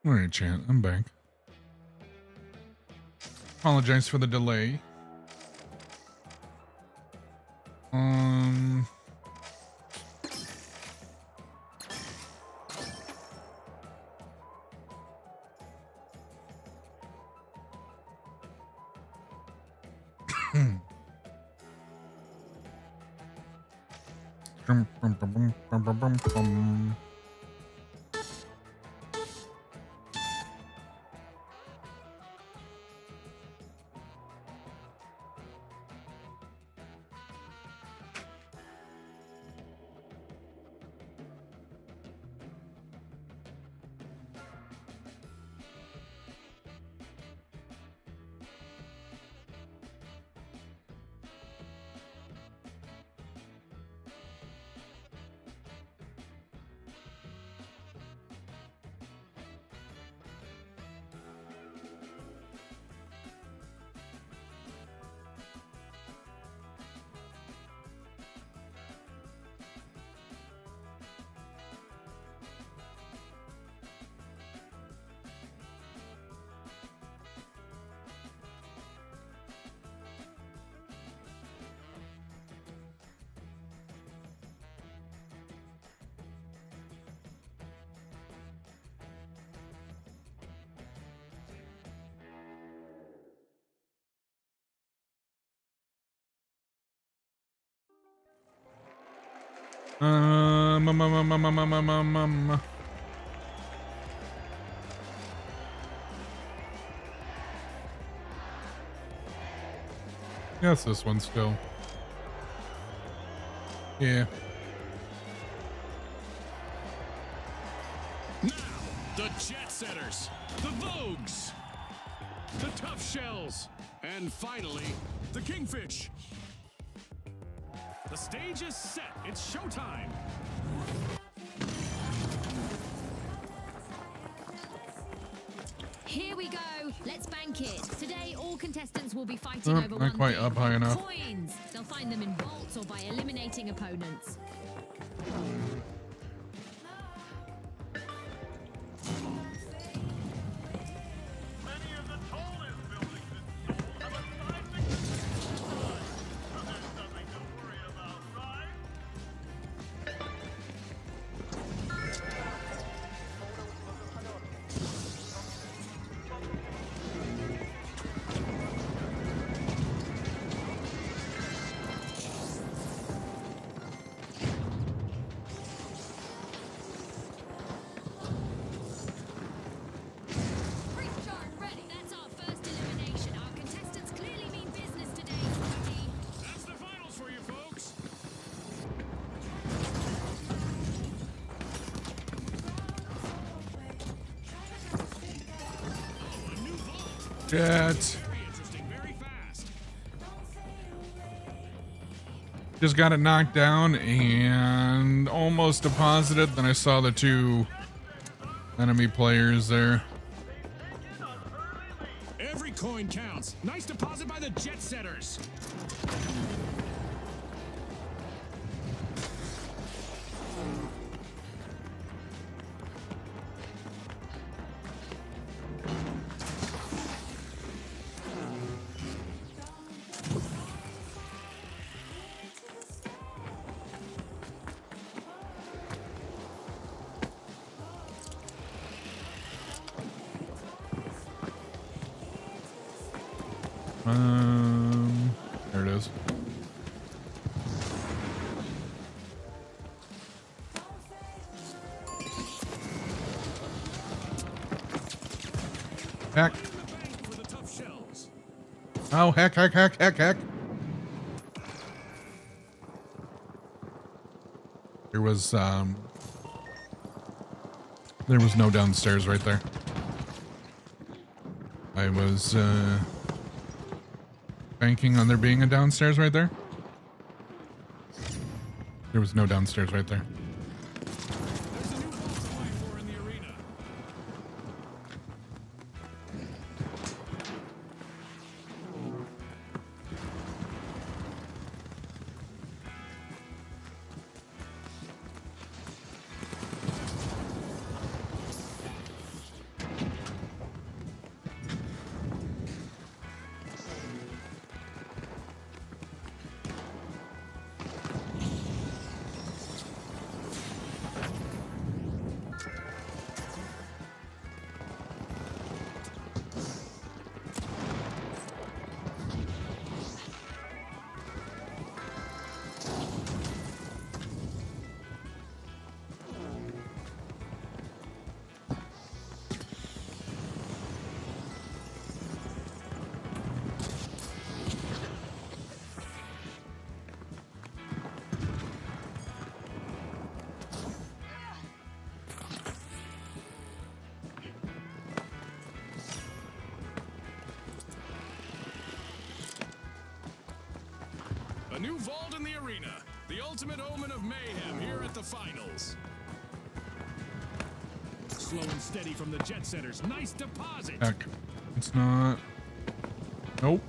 All right, chat. I'm back. Apologize for the delay. Um. Um, um, um, um, um, um, um, um, um. Yes, this one still. Yeah. Now, the Jet Setters, the Vogues, the Tough Shells, and finally, the Kingfish. The stage is set. It's showtime. Here we go. Let's bank it. Today, all contestants will be fighting over Not one quite thing. up high enough. Coins. They'll find them in vaults or by eliminating opponents. That's our first elimination. Our contestants clearly mean business today, Shootin. That's the finals for you folks. Oh, a new vault. Jet. Very interesting, very fast. Just got it knocked down and almost deposited. Then I saw the two enemy players there. Every coin counts. Nice deposit by the Jet Setters. There it is. Heck. For the Tough Shells. Oh, heck. There was no downstairs right there. I was, banking on there being a downstairs right there. There was no downstairs right there. There's a new vault to fight for in the arena. new vault in the arena. The ultimate omen of mayhem here at the finals. Slow and steady from the jet setters. Nice deposit. Heck. It's not. Nope.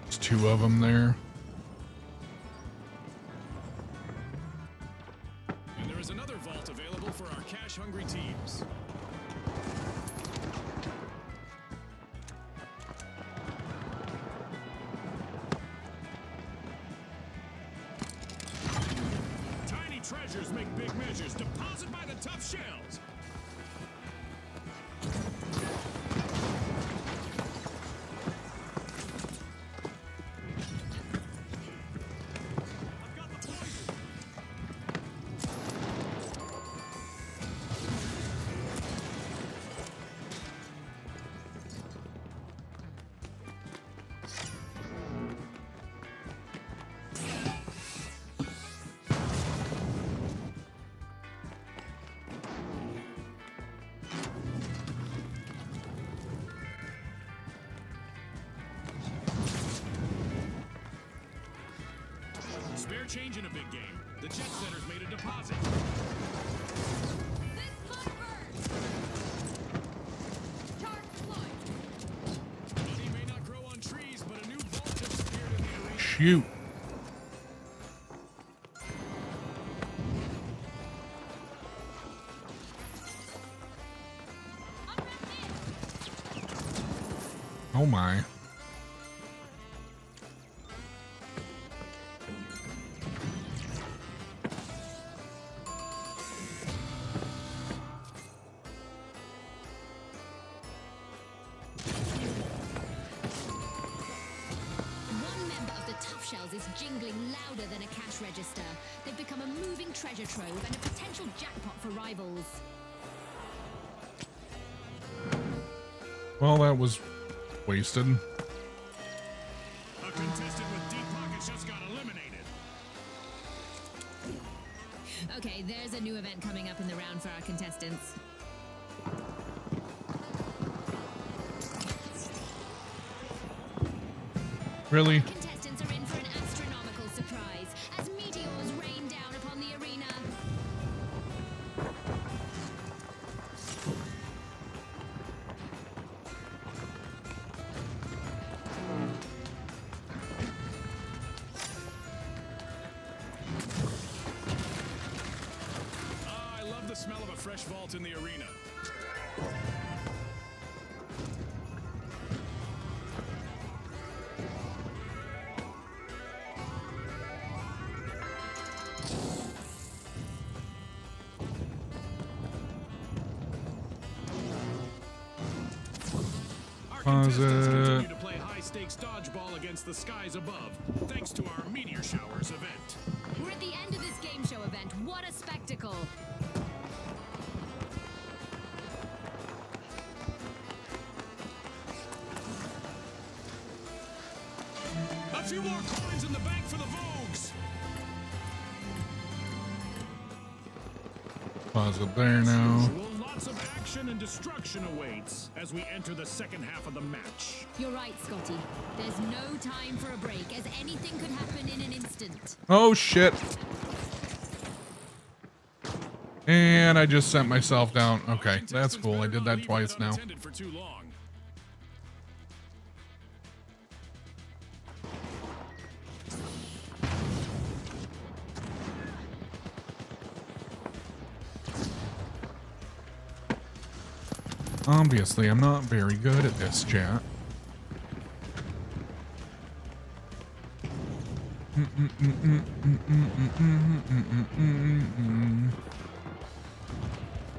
There's two of them there. And there is another vault available for our cash-hungry teams. Tiny treasures make big measures. Deposit by the tough shells. I've got the poison. Spare change in a big game. The jet setters made a deposit. This mud burns! Charge deployed. Money may not grow on trees, but a new vault has appeared in the arena. Shoot. Oh my. One member of the Tough Shells is jingling louder than a cash register. They've become a moving treasure trove and a potential jackpot for rivals. Well, that was wasted. A contestant with deep pockets just got eliminated. Okay, there's a new event coming up in the round for our contestants. Really? Contestants are in for an astronomical surprise as meteors rain down upon the arena. I love the smell of a fresh vault in the arena. Our contestants continue to play high-stakes dodgeball against the skies above, thanks to our meteor showers event. We're at the end of this game show event. What a spectacle! A few more coins in the bank for the Vogues. Pause it there now. Well, lots of action and destruction awaits as we enter the second half of the match. You're right, Scotty. There's no time for a break, as anything could happen in an instant. Oh shit. And I just sent myself down. Okay, that's cool. I did that twice now. Unattended for too long. Obviously, I'm not very good at this, chat.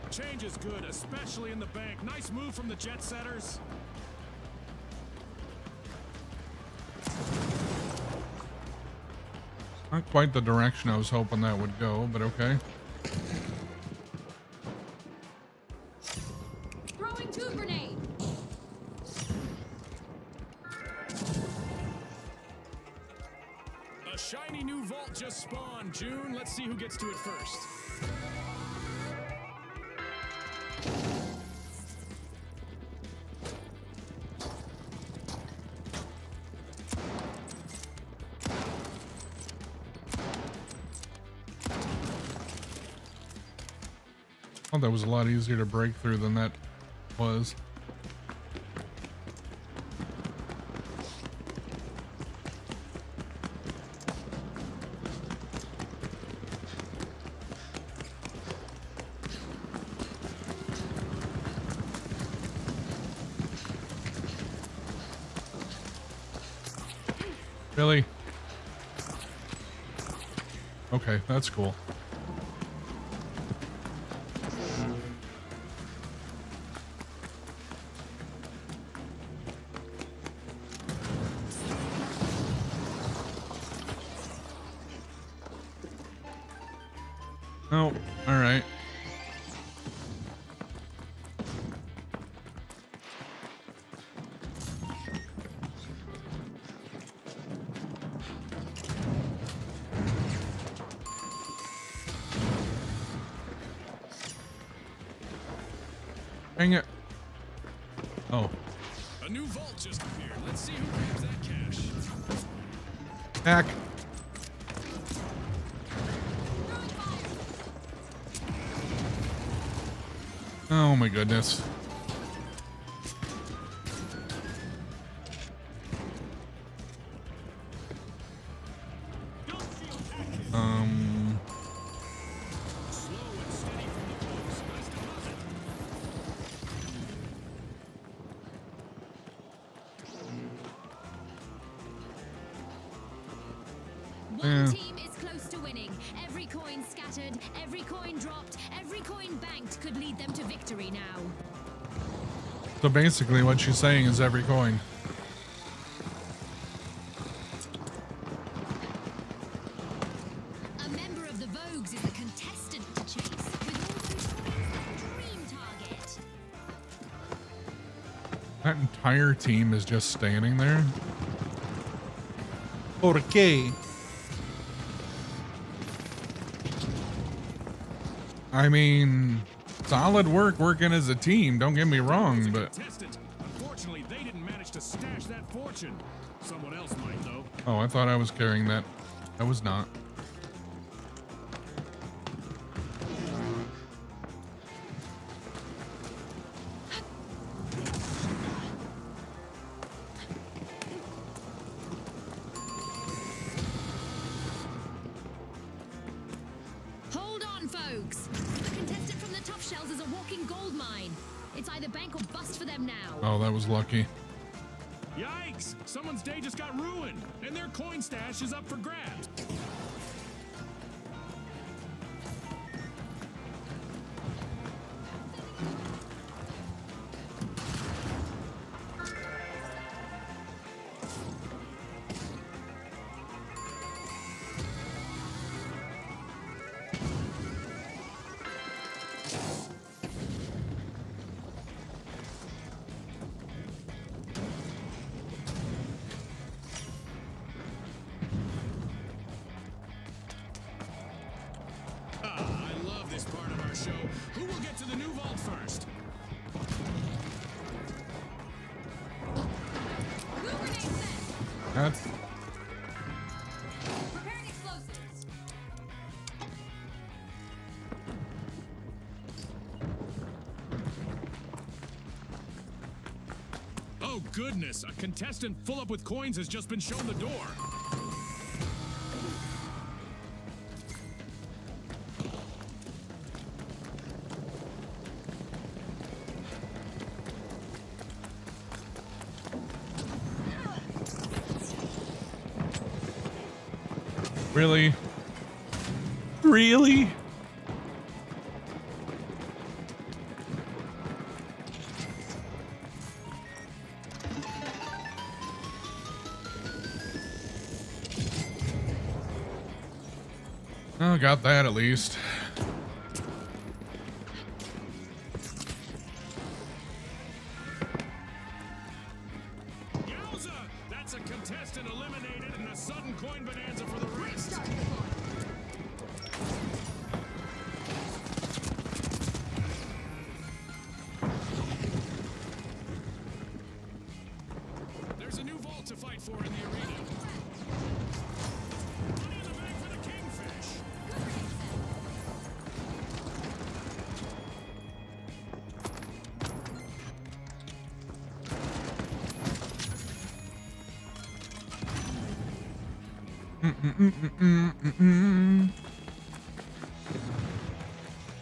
Change is good, especially in the bank. Nice move from the jet setters. Not quite the direction I was hoping that would go, but okay. A shiny new vault just spawned, June. Let's see who gets to it first. Oh, that was a lot easier to break through than that was. Really? Okay, that's cool. Oh, all right. Dang it. Oh. A new vault just appeared. Let's see who grabs that cash. Hack. Oh my goodness. Slow and steady from the close. Nice deposit. One team is close to winning. Every coin scattered, every coin dropped, every coin banked could lead them to victory now. So basically what she's saying is every coin. A member of the Vogues is a contestant to chase. With all those coins, dream target. That entire team is just standing there. Okay. I mean, solid work working as a team, don't get me wrong, but Contestant. Unfortunately, they didn't manage to stash that fortune. Someone else might, though. oh, I thought I was carrying that. I was not. Hold on, folks. The contestant from the Tough Shells is a walking gold mine. It's either bank or bust for them now. Oh, that was lucky. Yikes! Someone's day just got ruined, and their coin stash is up for grabs. I love this part of our show. Who will get to the new vault first? Who grenade set? That's Preparing explosives. Oh, goodness. A contestant full up with coins has just been shown the door. really, really. Oh, got that at least. Yowza! That's a contestant eliminated. eliminated and a sudden coin bonanza for the rest. There's a new vault to fight for in the arena. Money in the bank for the Kingfish.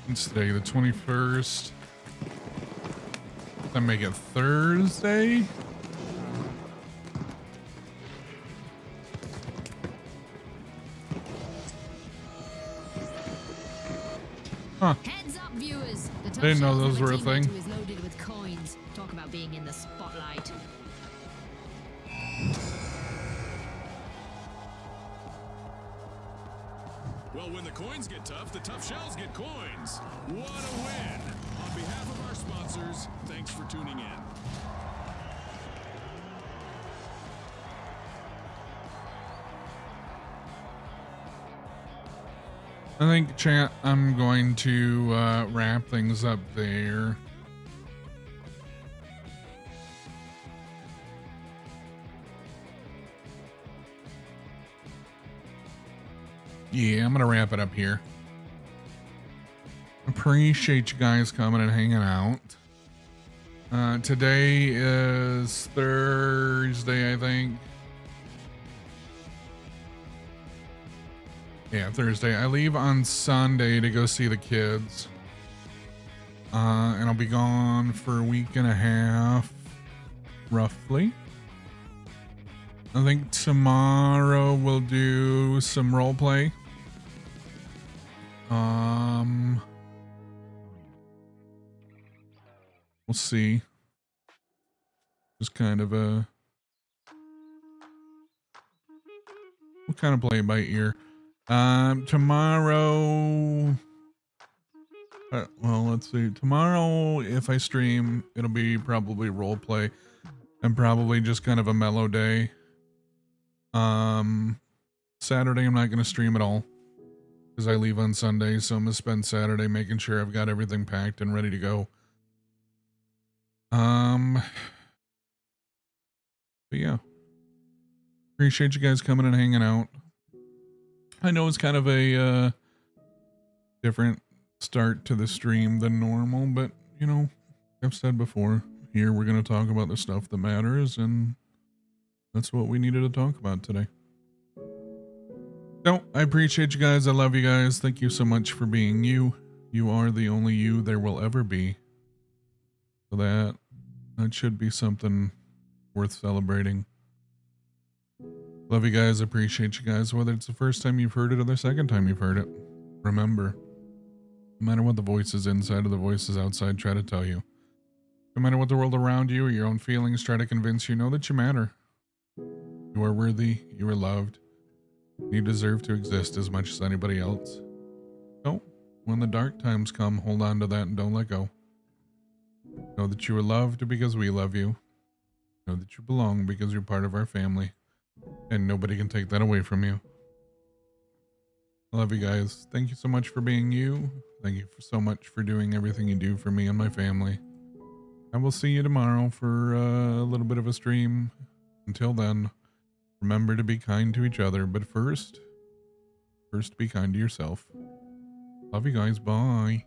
It's today, the 21st. That make it Thursday? Huh. Heads up, viewers. The top Didn't know shelf those of were a team thing. is loaded with coins. Talk about being in the spotlight. Well, when the coins get tough, the tough shells get coins. What a win! On behalf of our sponsors, thanks for tuning in. I think, chat, I'm going to wrap things up there. Yeah, I'm going to wrap it up here. Appreciate you guys coming and hanging out. Today is Thursday, I think. Yeah, Thursday. I leave on Sunday to go see the kids. And I'll be gone for a week and a half, roughly. I think tomorrow we'll do some role play. We'll see. Just kind of we'll kind of play it by ear. Tomorrow, well, let's see. Tomorrow, if I stream, it'll be probably role play and probably just kind of a mellow day. Saturday, I'm not going to stream at all because I leave on Sunday. So I'm going to spend Saturday making sure I've got everything packed and ready to go. But yeah, appreciate you guys coming and hanging out. I know it's kind of a different start to the stream than normal, but you know, I've said before, here we're going to talk about the stuff that matters, and that's what we needed to talk about today. So I appreciate you guys. I love you guys. Thank you so much for being you. You are the only you there will ever be. So that should be something worth celebrating. Love you guys. Appreciate you guys. Whether it's the first time you've heard it or the second time you've heard it, remember, no matter what the voices inside or the voices outside try to tell you, no matter what the world around you or your own feelings try to convince you, know that you matter. You are worthy. You are loved. You deserve to exist as much as anybody else. So, when the dark times come, hold on to that and don't let go. Know that you are loved because we love you. Know that you belong because you're part of our family. And nobody can take that away from you. I love you guys. Thank you so much for being you. Thank you so much for doing everything you do for me and my family. I will see you tomorrow for a little bit of a stream. Until then, remember to be kind to each other. But first be kind to yourself. Love you guys. Bye.